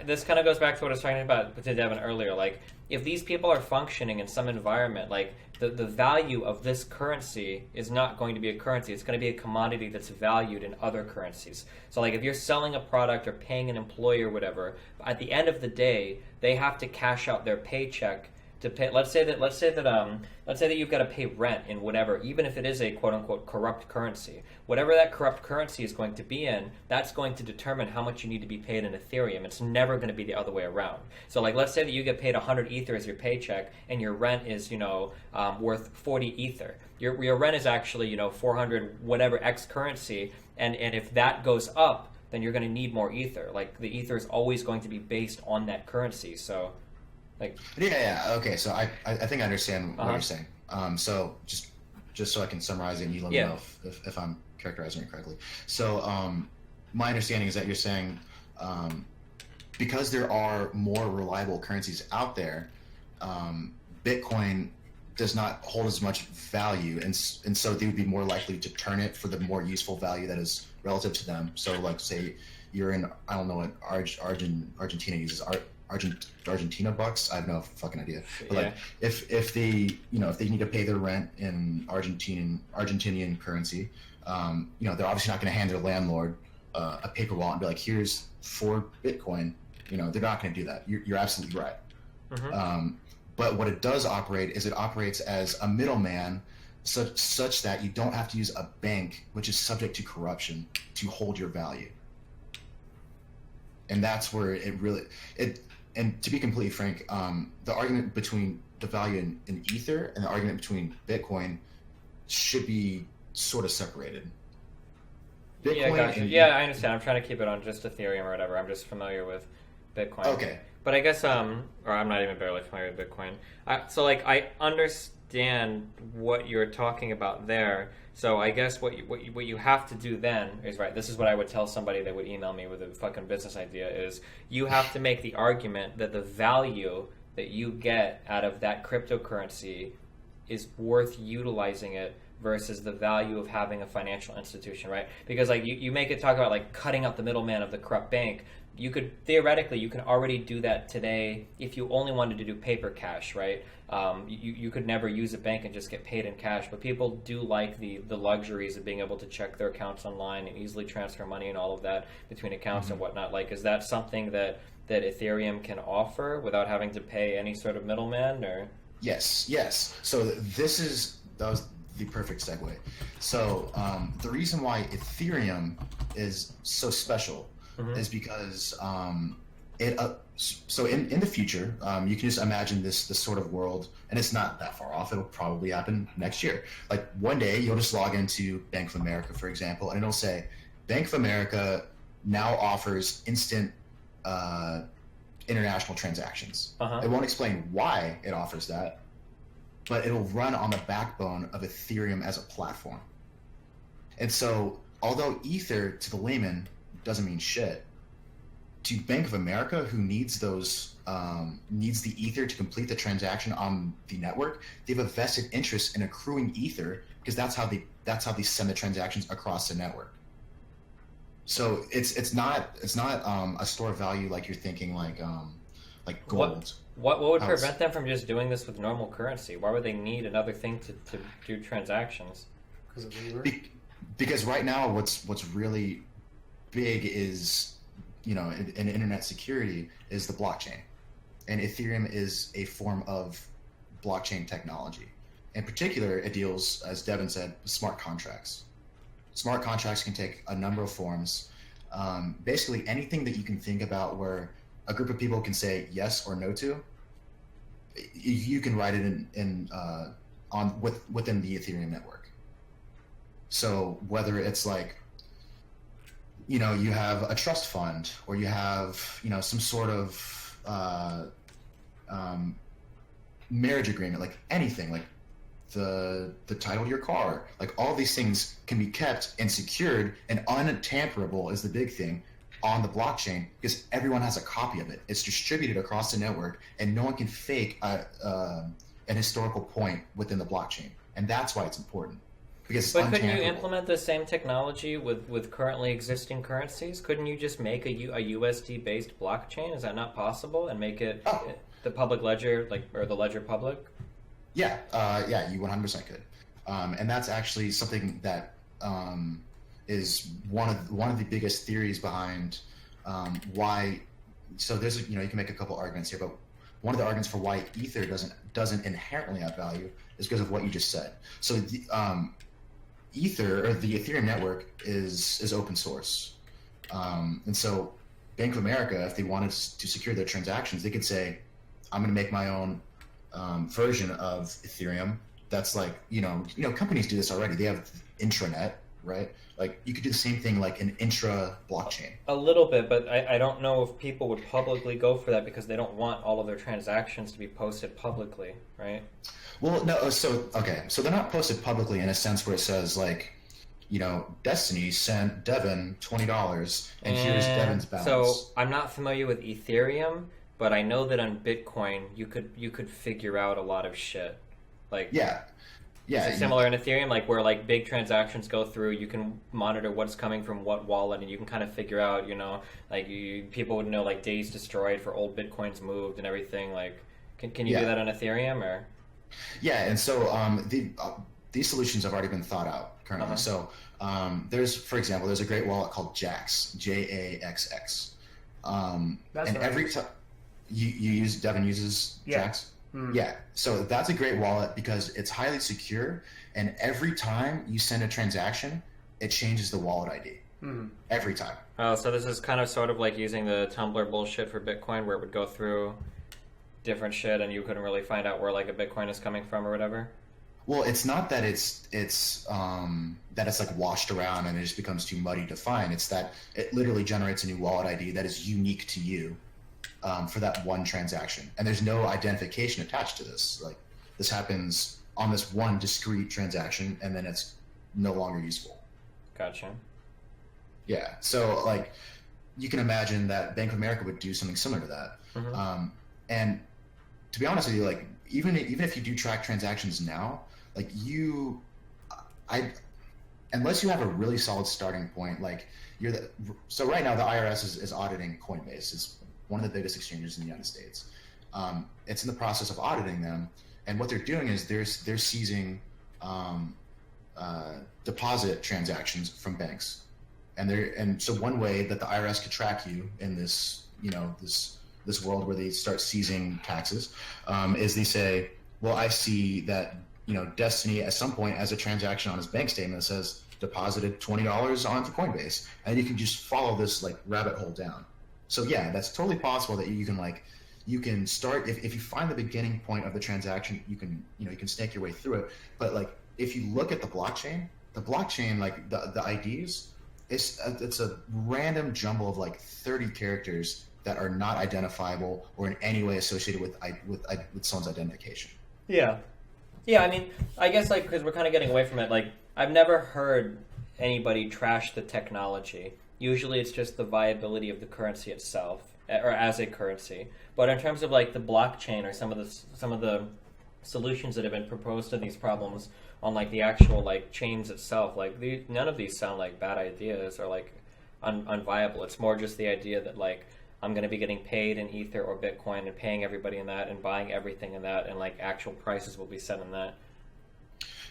this kind of goes back to what I was talking about to Devin earlier. Like, if these people are functioning in some environment, like the value of this currency is not going to be a currency. It's going to be a commodity that's valued in other currencies. So like if you're selling a product or paying an employee or whatever, at the end of the day, they have to cash out their paycheck to pay. Let's say that you've got to pay rent in whatever, even if it is a quote unquote corrupt currency. Whatever that corrupt currency is going to be in, that's going to determine how much you need to be paid in Ethereum. It's never going to be the other way around. So like let's say that you get paid 100 Ether as your paycheck and your rent is worth 40 Ether. Your rent is actually 400 whatever X currency, and if that goes up, then you're going to need more Ether. Like the Ether is always going to be based on that currency. So okay, so I think I understand what you're saying. So just so I can summarize it and you let me know if I'm characterizing it correctly. So my understanding is that you're saying because there are more reliable currencies out there, Bitcoin does not hold as much value, and so they would be more likely to turn it for the more useful value that is relative to them. So like say you're in, I don't know what Argentina uses, Argentina bucks. I have no fucking idea. But like if they if they need to pay their rent in Argentinian currency, they're obviously not going to hand their landlord a paper wallet and be like, here's 4 Bitcoin. They're not going to do that. You're absolutely right. Mm-hmm. But what it does operate is it operates as a middleman such that you don't have to use a bank, which is subject to corruption, to hold your value. And that's where and to be completely frank, the argument between the value in Ether and the argument between Bitcoin should be sort of separated. Gotcha. I understand. I'm trying to keep it on just Ethereum or whatever. I'm just familiar with Bitcoin. Okay. But I guess, or I'm not even barely familiar with Bitcoin. So I understand what you're talking about there. So I guess what you have to do then is, right, this is what I would tell somebody that would email me with a fucking business idea, is you have to make the argument that the value that you get out of that cryptocurrency is worth utilizing it versus the value of having a financial institution, right? Because like you make it talk about like cutting out the middleman of the corrupt bank. You could already do that today if you only wanted to do paper cash, right? You could never use a bank and just get paid in cash, but people do like the luxuries of being able to check their accounts online and easily transfer money and all of that between accounts and whatnot. Like, is that something that Ethereum can offer without having to pay any sort of middleman? Or Yes. So that was the perfect segue. So the reason why Ethereum is so special is because so in the future, you can just imagine this sort of world, and it's not that far off. It'll probably happen next year. Like one day you'll just log into Bank of America, for example, and it'll say Bank of America now offers instant international transactions. It won't explain why it offers that, but it'll run on the backbone of Ethereum as a platform. And so although Ether to the layman doesn't mean shit, to Bank of America, who needs needs the Ether to complete the transaction on the network, they have a vested interest in accruing Ether because that's how they send the transactions across the network. So it's not a store of value like you're thinking, like gold. What would prevent them from just doing this with normal currency? Why would they need another thing to do transactions? Because of labor. Because right now, what's really big is, in internet security is the blockchain, and Ethereum is a form of blockchain technology. In particular, it deals, as Devin said, with smart contracts. Smart contracts can take a number of forms. Basically, anything that you can think about where a group of people can say yes or no to, you can write it within the Ethereum network. So whether it's like, you have a trust fund, or you have, some sort of marriage agreement, like anything, like the title to your car, like all these things can be kept and secured and untamperable is the big thing on the blockchain, because everyone has a copy of it. It's distributed across the network, and no one can fake an historical point within the blockchain, and that's why it's important. Because but couldn't you implement the same technology with currently existing currencies? Couldn't you just make a USD-based blockchain? Is that not possible, and make it the public ledger, or the ledger public? Yeah, you 100% could, and that's actually something that is one of the biggest theories behind why. So there's you can make a couple arguments here, but one of the arguments for why Ether doesn't inherently have value is because of what you just said. So the Ether, or the Ethereum network, is open source, and so Bank of America, if they wanted to secure their transactions, they could say, I'm going to make my own version of Ethereum. That's like, companies do this already. They have intranet, right? Like, you could do the same thing, like an intra blockchain. A little bit, but I don't know if people would publicly go for that, because they don't want all of their transactions to be posted publicly, right? Well, no. So they're not posted publicly in a sense where it says, like, Destiny sent Devin $20, and here's Devin's balance. So I'm not familiar with Ethereum, but I know that on Bitcoin you could figure out a lot of shit. Like, yeah. Is it similar in Ethereum, like where like big transactions go through, you can monitor what's coming from what wallet, and you can kind of figure out, people would know like days destroyed for old Bitcoins moved and everything. Like, can you do that on Ethereum, or? Yeah, and so these solutions have already been thought out currently. Uh-huh. So for example, there's a great wallet called Jaxx, JAXX, and every time Devin uses Jaxx. Yeah, so that's a great wallet because it's highly secure, and every time you send a transaction, it changes the wallet ID. Every time. Oh, so this is kind of sort of like using the Tumblr bullshit for Bitcoin, where it would go through different shit and you couldn't really find out where like a Bitcoin is coming from or whatever? Well, it's not that it's like washed around and it just becomes too muddy to find. It's that it literally generates a new wallet ID that is unique to you. For that one transaction, and there's no identification attached to this. Like, this happens on this one discrete transaction, and then it's no longer useful. Gotcha. Yeah, so like, you can imagine that Bank of America would do something similar to that. Mm-hmm. And to be honest with you, like, even if you do track transactions now, like unless you have a really solid starting point, like so right now the IRS is auditing Coinbase. It's one of the biggest exchanges in the United States. It's in the process of auditing them, and what they're doing is they're seizing deposit transactions from banks, and so one way that the IRS could track you in this this world where they start seizing taxes is they say, well, I see that Destiny at some point has a transaction on his bank statement that says deposited $20 onto Coinbase, and you can just follow this like rabbit hole down. So yeah, that's totally possible that you can start if you find the beginning point of the transaction, you can snake your way through it. But like, if you look at the blockchain like the IDs, it's a random jumble of like 30 characters that are not identifiable or in any way associated with someone's identification. Yeah. I mean, I guess like because we're kind of getting away from it. Like, I've never heard anybody trash the technology. Usually it's just the viability of the currency itself, or as a currency. But in terms of like the blockchain or some of the solutions that have been proposed to these problems on like the actual like chains itself, like none of these sound like bad ideas or like unviable. It's more just the idea that like I'm going to be getting paid in Ether or Bitcoin and paying everybody in that and buying everything in that, and like actual prices will be set in that.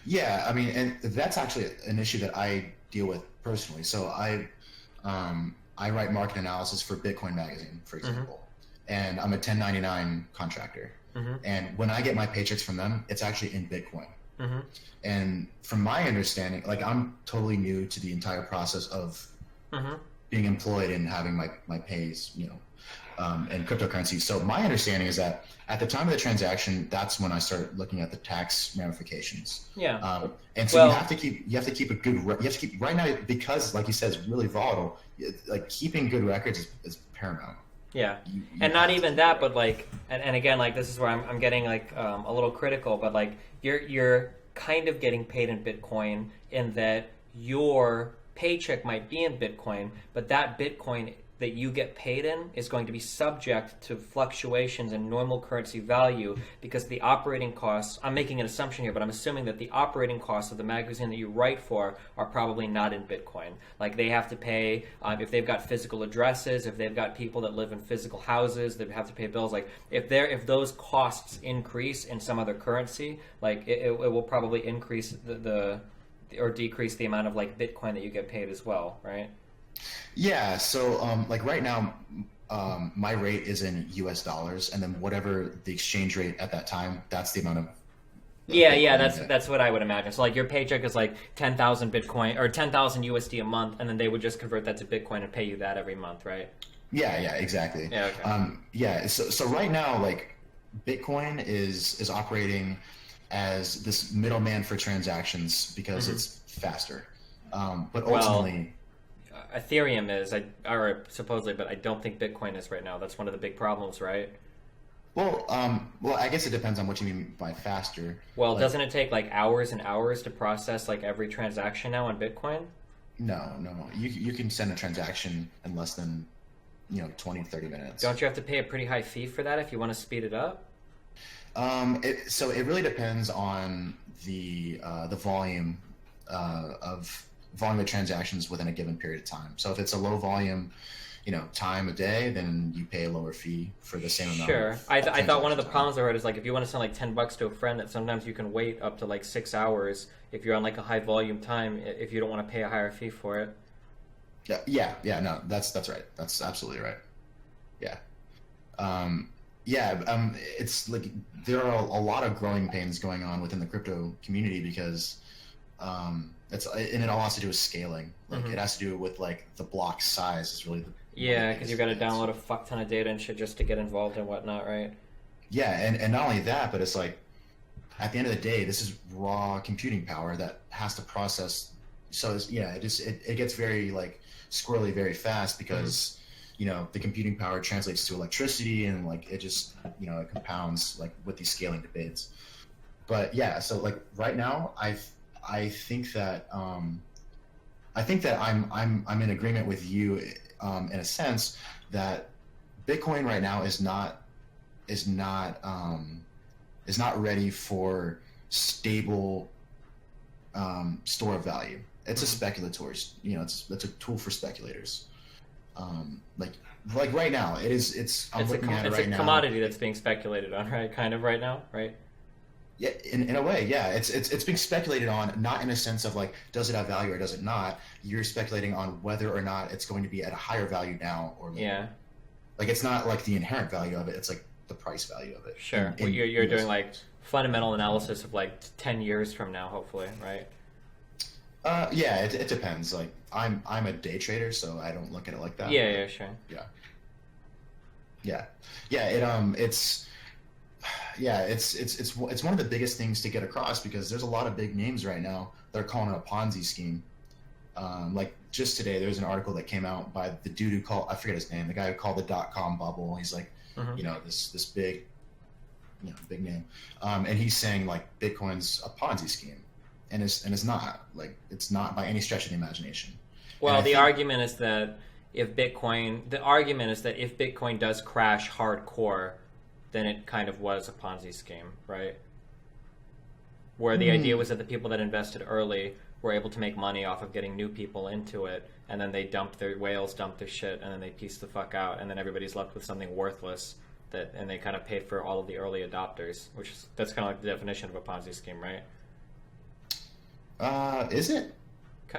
Yeah, I mean, and that's actually an issue that I deal with personally. So I write market analysis for Bitcoin Magazine, for example, and I'm a 1099 contractor. And when I get my paychecks from them, it's actually in Bitcoin. And from my understanding, like, I'm totally new to the entire process of being employed and having my pays, and cryptocurrency. So my understanding is that at the time of the transaction, that's when I started looking at the tax ramifications. Yeah. And so you have to keep a good, you have to keep right now, because like you said, it's really volatile. Like keeping good records is paramount. Yeah, and not even that, but like, and again, like this is where I'm getting like a little critical, but like you're kind of getting paid in Bitcoin in that your paycheck might be in Bitcoin, but that Bitcoin that you get paid in is going to be subject to fluctuations in normal currency value, because the operating costs, I'm making an assumption here, but I'm assuming that the operating costs of the magazine that you write for are probably not in Bitcoin. Like they have to pay, if they've got physical addresses, if they've got people that live in physical houses, they have to pay bills. Like if those costs increase in some other currency, like it will probably increase the or decrease the amount of like Bitcoin that you get paid as well, right? Yeah, so like right now, my rate is in US dollars, and then whatever the exchange rate at that time, that's the amount of. Yeah, that's what I would imagine. So like your paycheck is like 10,000 Bitcoin or 10,000 USD a month, and then they would just convert that to Bitcoin and pay you that every month, right? Yeah, exactly. Yeah, okay. So right now, like Bitcoin is operating as this middleman for transactions because it's faster, but ultimately. Ethereum is, or supposedly, but I don't think Bitcoin is right now. That's one of the big problems, right? Well, I guess it depends on what you mean by faster. Well, doesn't it take like hours and hours to process like every transaction now on Bitcoin? No. You can send a transaction in less than 20, 30 minutes. Don't you have to pay a pretty high fee for that if you want to speed it up? So it really depends on the volume of transactions within a given period of time. So if it's a low volume, time a day, then you pay a lower fee for the same amount. Sure. I thought one of the problems I heard is like if you want to send like $10 to a friend, that sometimes you can wait up to like 6 hours if you're on like a high volume time if you don't want to pay a higher fee for it. Yeah. No, that's right. That's absolutely right. Yeah. It's like there are a lot of growing pains going on within the crypto community because it all has to do with scaling. Like it has to do with like the block size is really because you've got to download a fuck ton of data and shit just to get involved and whatnot, right? Yeah, and not only that, but it's like at the end of the day, this is raw computing power that has to process. So it gets very like squirrely very fast because the computing power translates to electricity and like it just it compounds like with these scaling debates. But yeah, so like right now I think that I'm in agreement with you in a sense that Bitcoin right now is not ready for stable store of value. It's a speculatory, it's a tool for speculators. Like right now, it's a commodity that's being speculated on, right? Kind of right now, right? Yeah, in a way, yeah. It's being speculated on, not in a sense of like, does it have value or does it not? You're speculating on whether or not it's going to be at a higher value now or later. Yeah. Like it's not like the inherent value of it; it's like the price value of it. Sure. You're doing like fundamental analysis of like 10 years from now, hopefully, right? Yeah. It depends. Like I'm a day trader, so I don't look at it like that. Yeah. Sure. Yeah. It's one of the biggest things to get across because there's a lot of big names right now that are calling it a Ponzi scheme. Like just today, there's an article that came out by the dude who called, I forget his name, the guy who called the .com bubble. He's like, this big, big name, and he's saying like Bitcoin's a Ponzi scheme, and it's not. Like it's not by any stretch of the imagination. Well, the argument is that if Bitcoin does crash hardcore, then it kind of was a Ponzi scheme, right? Where the idea was that the people that invested early were able to make money off of getting new people into it, and then they dumped their shit, and then they pieced the fuck out, and then everybody's left with something worthless, and they kind of paid for all of the early adopters, that's kind of like the definition of a Ponzi scheme, right? Is it?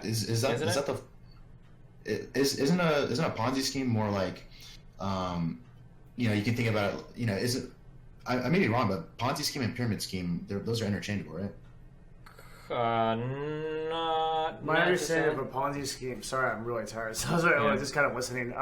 Isn't a Ponzi scheme more like, you can think about it, is it, I may be wrong, but Ponzi scheme and pyramid scheme, those are interchangeable, right? My understanding of a Ponzi scheme, sorry, I'm really tired, so I was just kind of listening.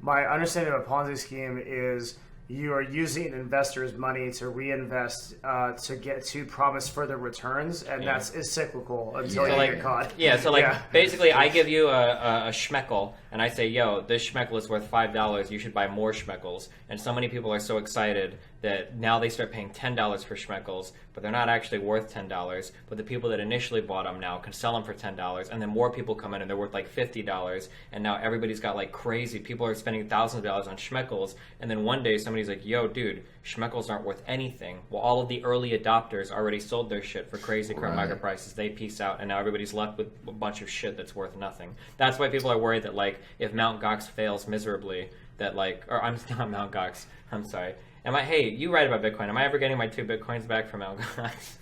my understanding of a Ponzi scheme is you are using investors' money to reinvest to promise further returns, and is cyclical until you get caught. Yeah, so basically, I give you a schmeckel, and I say, "Yo, this schmeckel is worth $5. You should buy more schmeckels." And so many people are so excited that now they start paying $10 for schmeckels, but they're not actually worth $10. But the people that initially bought them now can sell them for $10, and then more people come in and they're worth like $50, and now everybody's got like crazy. People are spending thousands of dollars on schmeckels, and then one day somebody's like, "Yo, dude, schmeckels aren't worth anything." Well, all of the early adopters already sold their shit for crazy current market prices. They peace out, and now everybody's left with a bunch of shit that's worth nothing. That's why people are worried that like if Mt. Gox fails miserably, that like, or I'm not Mt. Gox. I'm sorry. Hey, you write about Bitcoin. Am I ever getting my 2 Bitcoins back from Mt. Gox?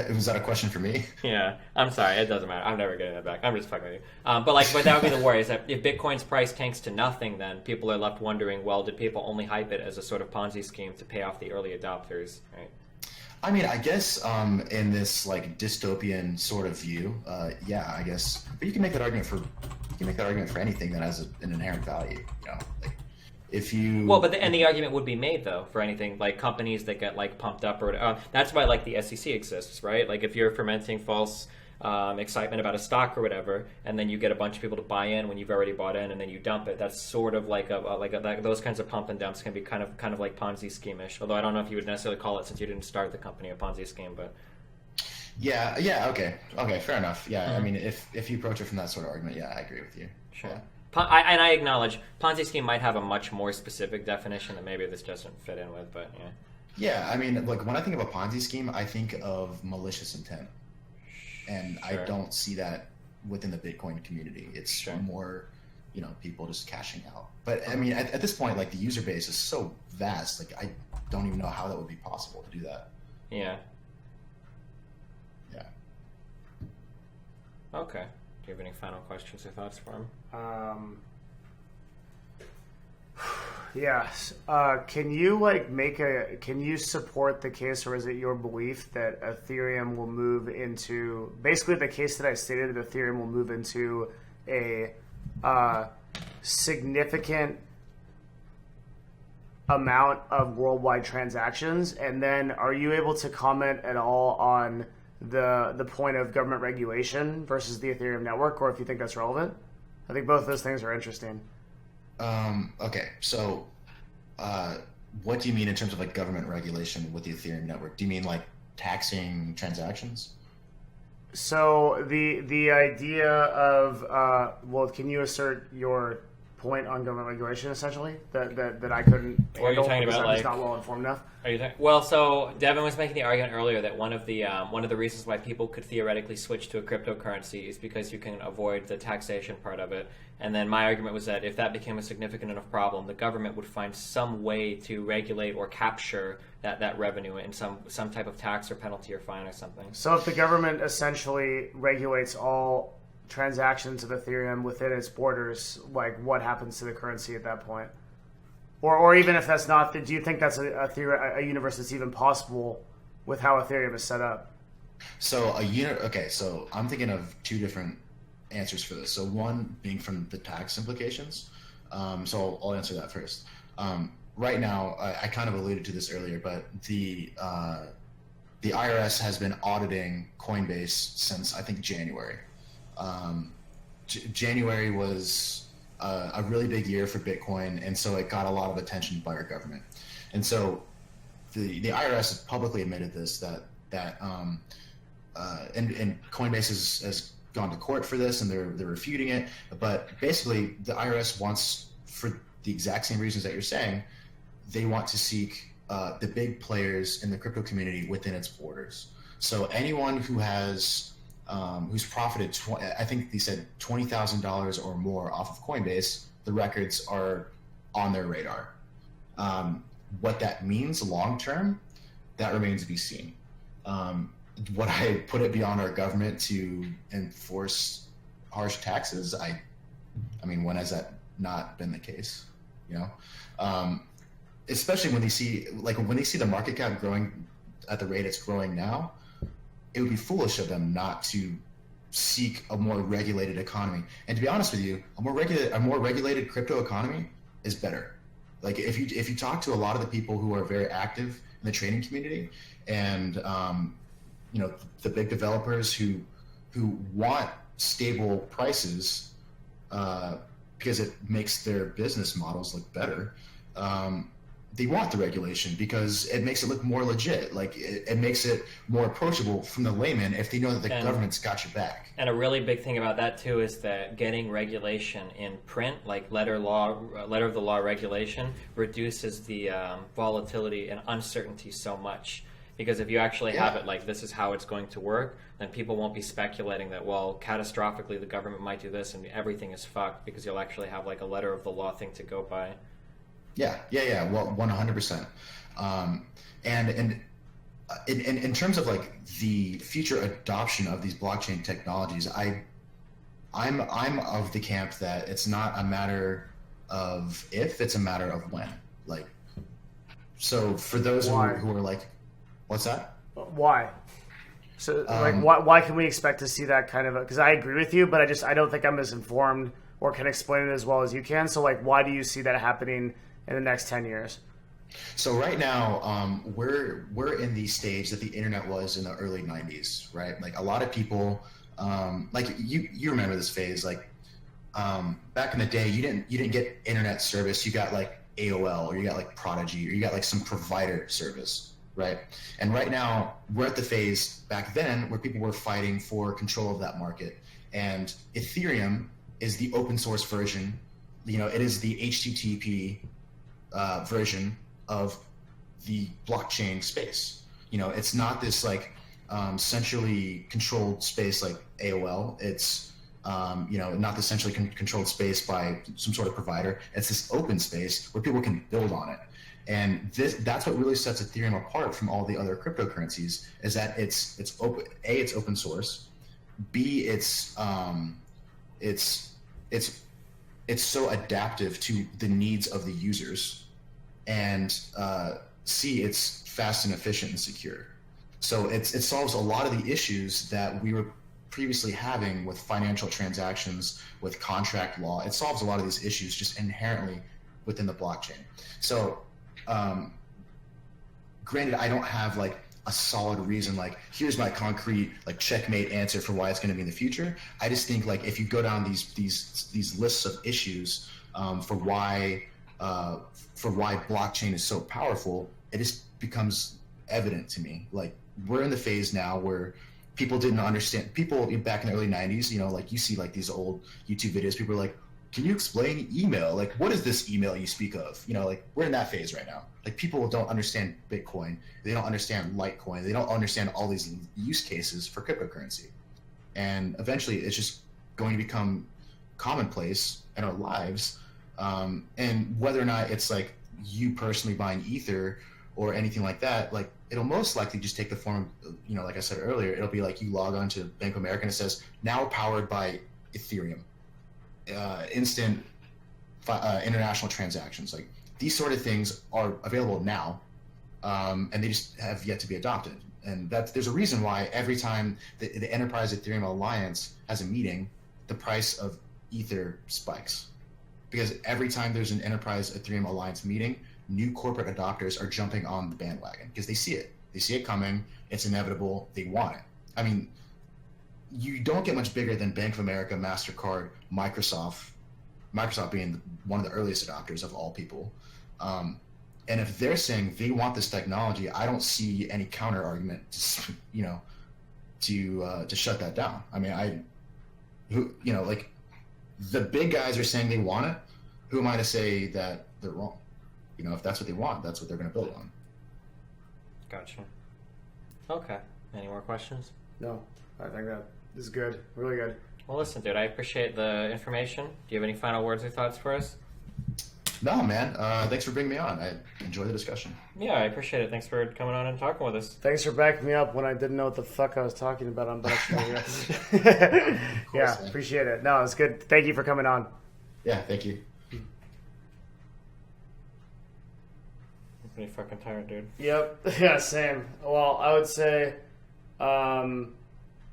Was that a question for me? Yeah, I'm sorry. It doesn't matter. I'm never getting that back. I'm just fucking with you. But that would be the worry, is that if Bitcoin's price tanks to nothing, then people are left wondering, well, did people only hype it as a sort of Ponzi scheme to pay off the early adopters, right? I mean, I guess in this like dystopian sort of view, yeah, I guess. But you can make that argument for anything that has an inherent value. You know, like if you and the argument would be made though for anything like companies that get like pumped up or that's why like the SEC exists, right? Like if you're fermenting false excitement about a stock or whatever, and then you get a bunch of people to buy in when you've already bought in, and then you dump it. That's sort of like those kinds of pump and dumps can be kind of like Ponzi scheme-ish. Although I don't know if you would necessarily call it, since you didn't start the company, a Ponzi scheme, but. Yeah, okay, fair enough. Yeah, I mean, if you approach it from that sort of argument, yeah, I agree with you. Sure. Yeah. I acknowledge Ponzi scheme might have a much more specific definition that maybe this doesn't fit in with, but yeah. Yeah, I mean, like when I think of a Ponzi scheme, I think of malicious intent, and sure. I don't see that within the Bitcoin community. It's more, people just cashing out. But I mean, at this point, like the user base is so vast, like I don't even know how that would be possible to do that. Yeah. Yeah. Okay. Do you have any final questions or thoughts for him? Yes. Can you support the case, or is it your belief that Ethereum will move into, basically the case that I stated, that Ethereum will move into a significant amount of worldwide transactions? And then are you able to comment at all on the point of government regulation versus the Ethereum network, or if you think that's relevant? I think both of those things are interesting. Okay, so what do you mean in terms of like government regulation with the Ethereum network? Do you mean like taxing transactions? So the idea of can you assert your point on government regulation essentially that I couldn't handle because I was not well informed enough? Well, so Devin was making the argument earlier that one of the reasons why people could theoretically switch to a cryptocurrency is because you can avoid the taxation part of it. And then my argument was that if that became a significant enough problem, the government would find some way to regulate or capture that revenue in some type of tax or penalty or fine or something. So if the government essentially regulates all transactions of Ethereum within its borders, like what happens to the currency at that point? Or even if that's not, do you think that's a universe that's even possible with how Ethereum is set up? So so I'm thinking of two different answers for this. So one being from the tax implications. So I'll answer that first. Right now, I kind of alluded to this earlier, but the IRS has been auditing Coinbase since I think January. January was a really big year for Bitcoin, and so it got a lot of attention by our government. And so the IRS has publicly admitted this, and Coinbase has gone to court for this, and they're refuting it. But basically, the IRS wants, for the exact same reasons that you're saying, they want to seek the big players in the crypto community within its borders. So anyone who has who's profited, I think they said $20,000 or more off of Coinbase, the records are on their radar. What that means long term, that remains to be seen. Would I put it beyond our government to enforce harsh taxes? I mean, when has that not been the case? Especially when they see the market cap growing at the rate it's growing now, it would be foolish of them not to seek a more regulated economy. And to be honest with you, a more regulated crypto economy is better. Like if you talk to a lot of the people who are very active in the trading community, and the big developers who want stable prices because it makes their business models look better. They want the regulation because it makes it look more legit. Like it makes it more approachable from the layman if they know that the government's got your back. And a really big thing about that too is that getting regulation in print, like letter of the law regulation, reduces the volatility and uncertainty so much. Because if you actually have it like this is how it's going to work, then people won't be speculating that, well, catastrophically the government might do this and everything is fucked, because you'll actually have like a letter of the law thing to go by. Yeah. Well, 100%. And in terms of like the future adoption of these blockchain technologies, I'm of the camp that it's not a matter of if, it's a matter of when. Like, so for those who are like, what's that? Why? So why can we expect to see that kind of? Because I agree with you, but I don't think I'm as informed or can explain it as well as you can. So like, why do you see that happening in the next 10 years? So right now, we're in the stage that the internet was in the early 90s, right? Like a lot of people, like you remember this phase, like back in the day, you didn't get internet service. You got like AOL, or you got like Prodigy, or you got like some provider service. Right. And right now we're at the phase back then where people were fighting for control of that market. And Ethereum is the open source version. It is the HTTP version of the blockchain space. It's not this like centrally controlled space like AOL. It's not the centrally controlled space by some sort of provider. It's this open space where people can build on it. And that's what really sets Ethereum apart from all the other cryptocurrencies, is that it's open. A, it's open source. B, it's so adaptive to the needs of the users. And C, it's fast and efficient and secure. So it solves a lot of the issues that we were previously having with financial transactions, with contract law. It solves a lot of these issues just inherently within the blockchain. So granted, I don't have like a solid reason, like here's my concrete like checkmate answer for why it's going to be in the future. I just think like if you go down these lists of issues for why blockchain is so powerful, it just becomes evident to me. Like we're in the phase now where people didn't understand. People back in the early 90s, like you see like these old YouTube videos, people are like, can you explain email? Like, what is this email you speak of? Like we're in that phase right now. Like people don't understand Bitcoin. They don't understand Litecoin. They don't understand all these use cases for cryptocurrency. And eventually it's just going to become commonplace in our lives. And whether or not it's like you personally buying Ether or anything like that, like it'll most likely just take the form of, like I said earlier, it'll be like you log on to Bank of America and it says now powered by Ethereum. Instant international transactions, like these sort of things are available now, and they just have yet to be adopted. And there's a reason why every time the Enterprise Ethereum Alliance has a meeting, the price of Ether spikes, because every time there's an Enterprise Ethereum Alliance meeting, new corporate adopters are jumping on the bandwagon because they see it coming, it's inevitable, they want it. I mean, you don't get much bigger than Bank of America, MasterCard, Microsoft being one of the earliest adopters of all people. And if they're saying they want this technology, I don't see any counter argument to shut that down. I mean, like the big guys are saying they want it. Who am I to say that they're wrong? If that's what they want, that's what they're going to build on. Gotcha. Okay. Any more questions? No, I think that is good. Really good. Well, listen, dude, I appreciate the information. Do you have any final words or thoughts for us? No, man. Thanks for bringing me on. I enjoyed the discussion. Yeah, I appreciate it. Thanks for coming on and talking with us. Thanks for backing me up when I didn't know what the fuck I was talking about on Bachelor. Yeah, appreciate it. No, it's good. Thank you for coming on. Yeah, thank you. I'm pretty fucking tired, dude. Yep. Yeah, same. Well, I would say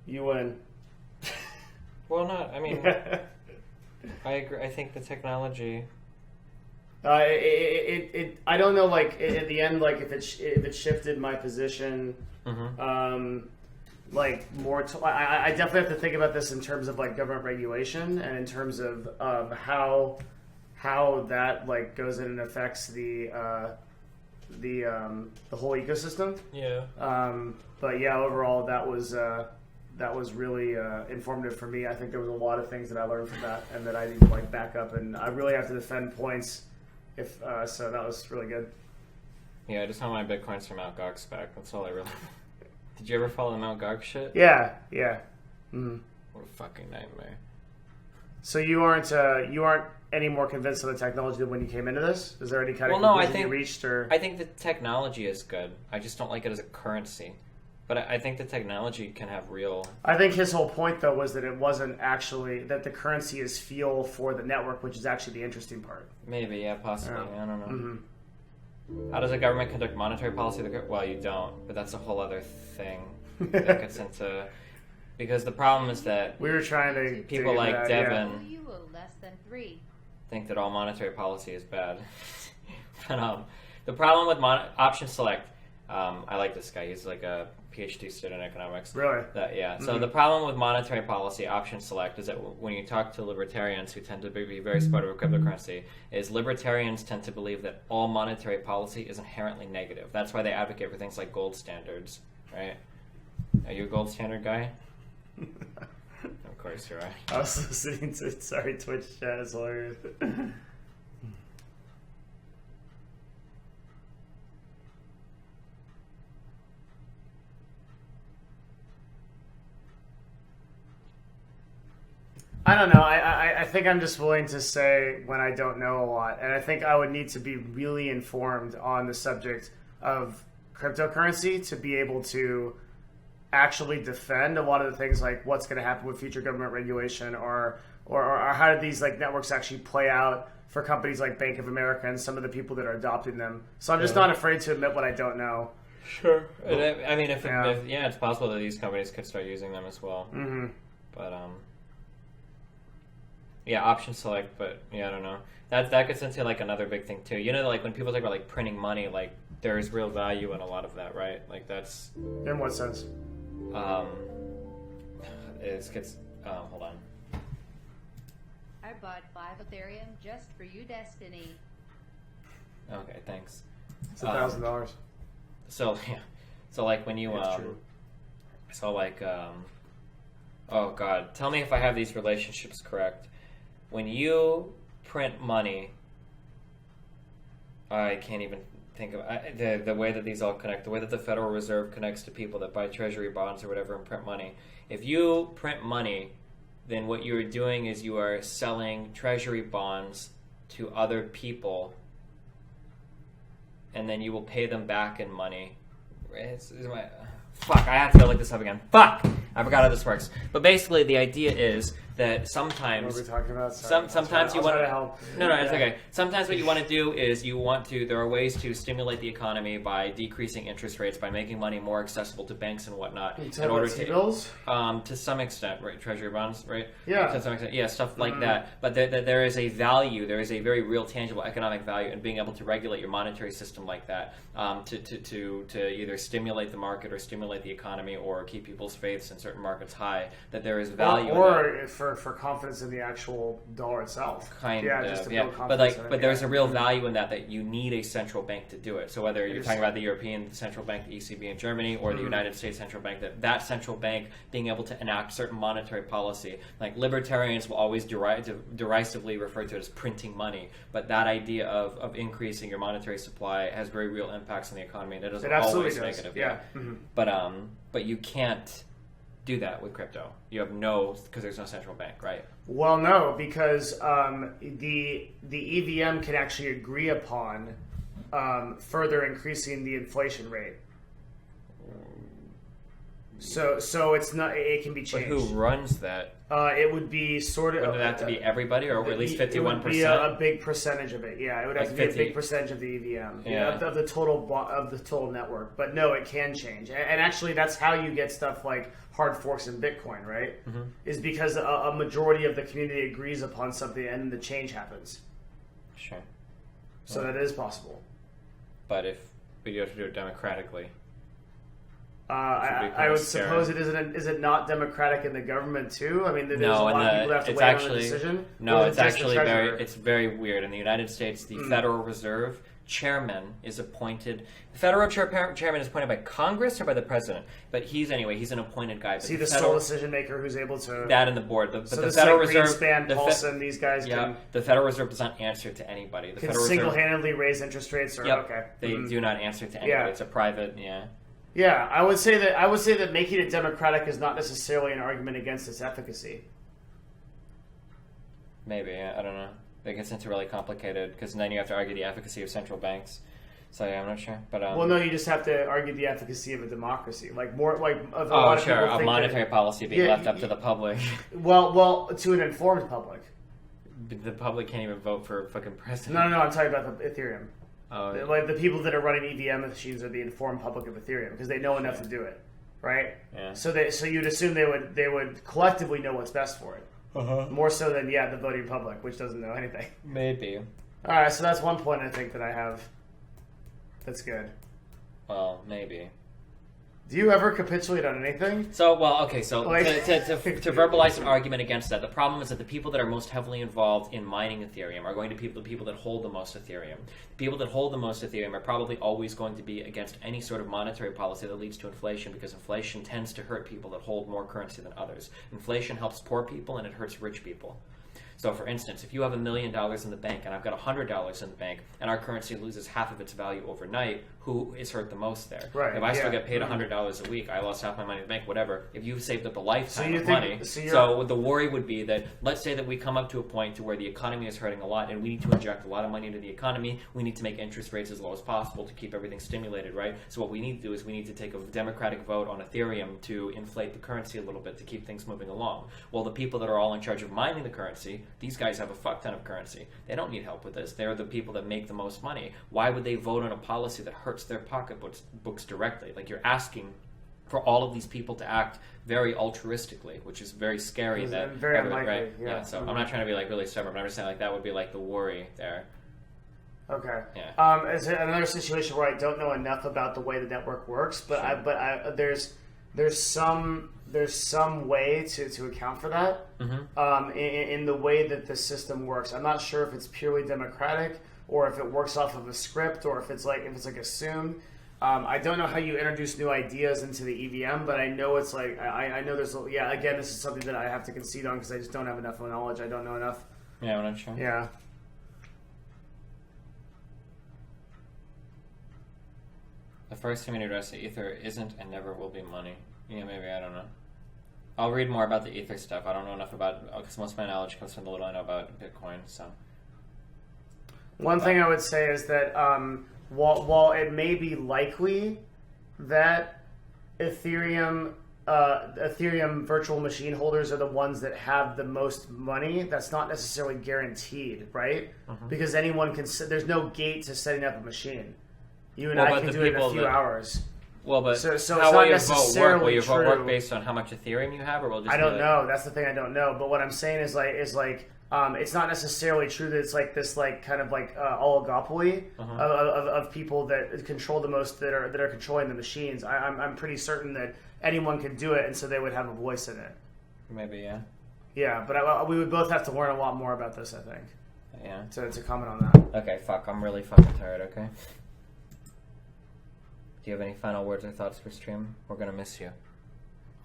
you win. Well, not. I mean, I agree. I think the technology. I don't know. Like at the end, like if it shifted my position, like more. I definitely have to think about this in terms of like government regulation and in terms of how that like goes in and affects the whole ecosystem. Yeah. But yeah, overall that was really informative for me. I think there was a lot of things that I learned from that and that I need to like back up, and I really have to defend points. So that was really good. Yeah, I just want my bitcoins from Mt. Gox back. That's all I really. Did you ever follow the Mt. Gox shit? Yeah. What a fucking nightmare. So you aren't any more convinced of the technology than when you came into this? Is there any kind of conclusion you reached? Or I think the technology is good. I just don't like it as a currency. But I think the technology can have real... I think his whole point, though, was that it wasn't actually... that the currency is fuel for the network, which is actually the interesting part. Maybe, yeah, possibly. Yeah. I don't know. How does a government conduct monetary policy? Well, you don't, but that's a whole other thing that gets into... Because the problem is that... We were trying to... people like Devin... You will less than 3. think that all monetary policy is bad. But the problem with option select... I like this guy. He's like a PhD student in economics. Really? So the problem with monetary policy, option select, is that when you talk to libertarians who tend to be very supportive of cryptocurrency, is libertarians tend to believe that all monetary policy is inherently negative. That's why they advocate for things like gold standards, right? Are you a gold standard guy? Of course you are. I was listening to Twitch chat is hilarious. I don't know. I think I'm just willing to say when I don't know a lot. And I think I would need to be really informed on the subject of cryptocurrency to be able to actually defend a lot of the things like what's going to happen with future government regulation or how do these like networks actually play out for companies like Bank of America and some of the people that are adopting them. So I'm just not afraid to admit what I don't know. Sure. I mean, if it's possible that these companies could start using them as well. Mm-hmm. But yeah, option select, but yeah, I don't know. That gets into like another big thing too. You know, like when people talk about like printing money, like there is real value in a lot of that, right? Like that's. In what sense? Hold on. I bought 5 Ethereum just for you, Destiny. Okay, thanks. It's $1,000. So yeah, so like when you true. so like oh god, tell me if I have these relationships correct. When you print money, I can't even think of the way that these all connect, the way that the Federal Reserve connects to people that buy treasury bonds or whatever and print money. If you print money, then what you are doing is you are selling treasury bonds to other people, and then you will pay them back in money. Fuck, I have to look this up again. Fuck! I forgot how this works. But basically, the idea is that sometimes... What are we talking about? Sorry. Sometimes you want to... help. No, it's okay. Sometimes what you want to do is there are ways to stimulate the economy by decreasing interest rates, by making money more accessible to banks and whatnot. In order to... T-bills? To some extent, right? Treasury bonds, right? Yeah. To some extent, yeah, stuff like that. But there is a value, there is a very real, tangible economic value in being able to regulate your monetary system like that, to either stimulate the market or stimulate the economy or keep people's faiths in certain markets high, that there is value or for confidence in the actual dollar itself. Just to build confidence in it. But there's a real value in that you need a central bank to do it. So whether you're talking about the European Central Bank, the ECB in Germany, or the United States Central Bank, that central bank being able to enact certain monetary policy, like libertarians will always derisively refer to it as printing money, but that idea of increasing your monetary supply has very real impacts on the economy, and it isn't always negative. Yeah. But you can't do that with crypto. You have because there's no central bank, right? Well, no, because the EVM can actually agree upon further increasing the inflation rate. So it's not. It can be But changed. who runs that? It would be sort of. Would it have to be everybody, or at least 51%? It would be a big percentage of it. Yeah, it would have Like to be 50? a big percentage of the EVM. Yeah. Of the total network. But no, it can change. And actually, that's how you get stuff like hard forks in Bitcoin, right? Mm-hmm. Is because a majority of the community agrees upon something, and the change happens. Sure. So that is possible. But you have to do it democratically. I would suppose it isn't. Is it not democratic in the government too? I mean, there's a lot of people that have to weigh in on the decision. No, Or it's just the actually treasurer? it's very weird. In the United States, the Federal Reserve chairman is appointed. The federal chairman is appointed by Congress or by the president. But he's an appointed guy. But See the sole decision maker who's able to. that in the board. But So the this Federal like Reserve, Greenspan, the Paulson, these guys yeah, the Federal Reserve does not answer to anybody. The can Federal Reserve, single-handedly raise interest rates. Or yep, okay, they do not answer to anybody. Yeah. It's a private, Yeah, I would say that making it democratic is not necessarily an argument against its efficacy. Maybe, I don't know. It gets into really complicated because then you have to argue the efficacy of central banks. So yeah, I'm not sure. But Well, no, you just have to argue the efficacy of a democracy, like more like a oh, lot of sure, people a think monetary policy being Yeah, left up to the public. well, to an informed public. The public can't even vote for fucking president. No, I'm talking about the Ethereum. Oh, Like the people that are running EVM machines are the informed public of Ethereum because they know enough to do it, right? yeah. So you'd assume they would collectively know what's best for it, more so than the voting public, which doesn't know anything. Maybe. All right, so that's one point I think that I have. That's good. Well, maybe. Do you ever capitulate on anything? So, well, okay, so Like- to verbalize an argument against that, the problem is that the people that are most heavily involved in mining Ethereum are going to be the people that hold the most Ethereum. The people that hold the most Ethereum are probably always going to be against any sort of monetary policy that leads to inflation because inflation tends to hurt people that hold more currency than others. Inflation helps poor people and it hurts rich people. So, for instance, if you have $1 million in the bank and I've got $100 in the bank and our currency loses half of its value overnight, who is hurt the most there? Right, If I still yeah. get paid $100 a week, I lost half my money in the bank, whatever. If you've saved up a lifetime you of think- money, so you're- so the worry would be that let's say that we come up to a point to where the economy is hurting a lot and we need to inject a lot of money into the economy. We need to make interest rates as low as possible to keep everything stimulated, right? So what we need to do is we need to take a democratic vote on Ethereum to inflate the currency a little bit to keep things moving along. Well, the people that are all in charge of mining the currency, these guys have a fuck ton of currency. They don't need help with this. They're the people that make the most money. Why would they vote on a policy that hurts their pocketbooks directly? Like, you're asking for all of these people to act very altruistically, which is very scary. It's That very everyone- unlikely, right? yeah. So I'm not trying to be like really stubborn, but I'm just saying like that would be like the worry there. Okay. Yeah. Is it another situation where I don't know enough about the way the network works, but there's some way to account for that in the way that the system works. I'm not sure if it's purely democratic or if it works off of a script or if it's like assumed. I don't know how you introduce new ideas into the EVM, but I know it's like I know there's again, this is something that I have to concede on because I just don't have enough knowledge. I don't know enough. Yeah, I'm not sure. Yeah. The first thing we need to address the Ether isn't and never will be money. Yeah, maybe, I don't know. I'll read more about the Ether stuff. I don't know enough about, because most of my knowledge comes from the little I know about Bitcoin, so. One thing I would say is that while it may be likely that Ethereum virtual machine holders are the ones that have the most money, that's not necessarily guaranteed, right? Because anyone can. There's no gate to setting up a machine. You and I can do it in a few hours. Well, but So it's how not will your vote work? necessarily Will your vote true. work based on how much Ethereum you have, or will it just I be don't like- know. That's the thing I don't know. But what I'm saying is it's not necessarily true that it's like this kind of oligopoly of people that control the most that are controlling the machines. I'm pretty certain that anyone could do it, and so they would have a voice in it. Maybe, yeah. Yeah, but we would both have to learn a lot more about this, I think, Yeah. to comment on that. Okay, fuck. I'm really fucking tired, okay? Do you have any final words or thoughts for stream? We're gonna miss you.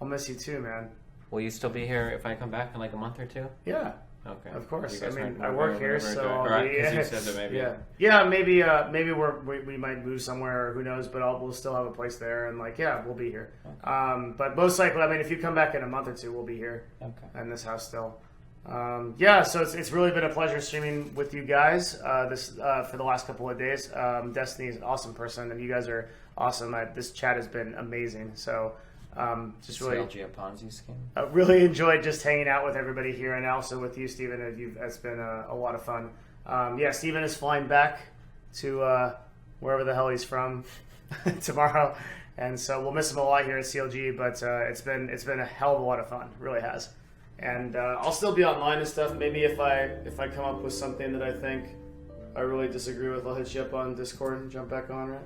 I'll miss you too, man. Will you still be here if I come back in like a month or two? Yeah. Okay. Of course. You guys I mean, might- I work might- here, might- so might- I'll right, be. 'cause you said that maybe. Yeah. Maybe we might move somewhere. Who knows? But we'll still have a place there, and we'll be here. Okay. But most likely, I mean, if you come back in a month or two, we'll be here Okay. in this house still. So it's really been a pleasure streaming with you guys for the last couple of days. Destiny's an awesome person, and you guys are awesome. This chat has been amazing. So Just really, CLG a Ponzi scheme. really enjoyed just hanging out with everybody here, and also with you, Stephen. It's been a lot of fun. Stephen is flying back to wherever the hell he's from tomorrow, and so we'll miss him a lot here at CLG. But it's been a hell of a lot of fun, it really has. And I'll still be online and stuff. Maybe if I come up with something that I think I really disagree with, I'll hit you up on Discord and jump back on, right?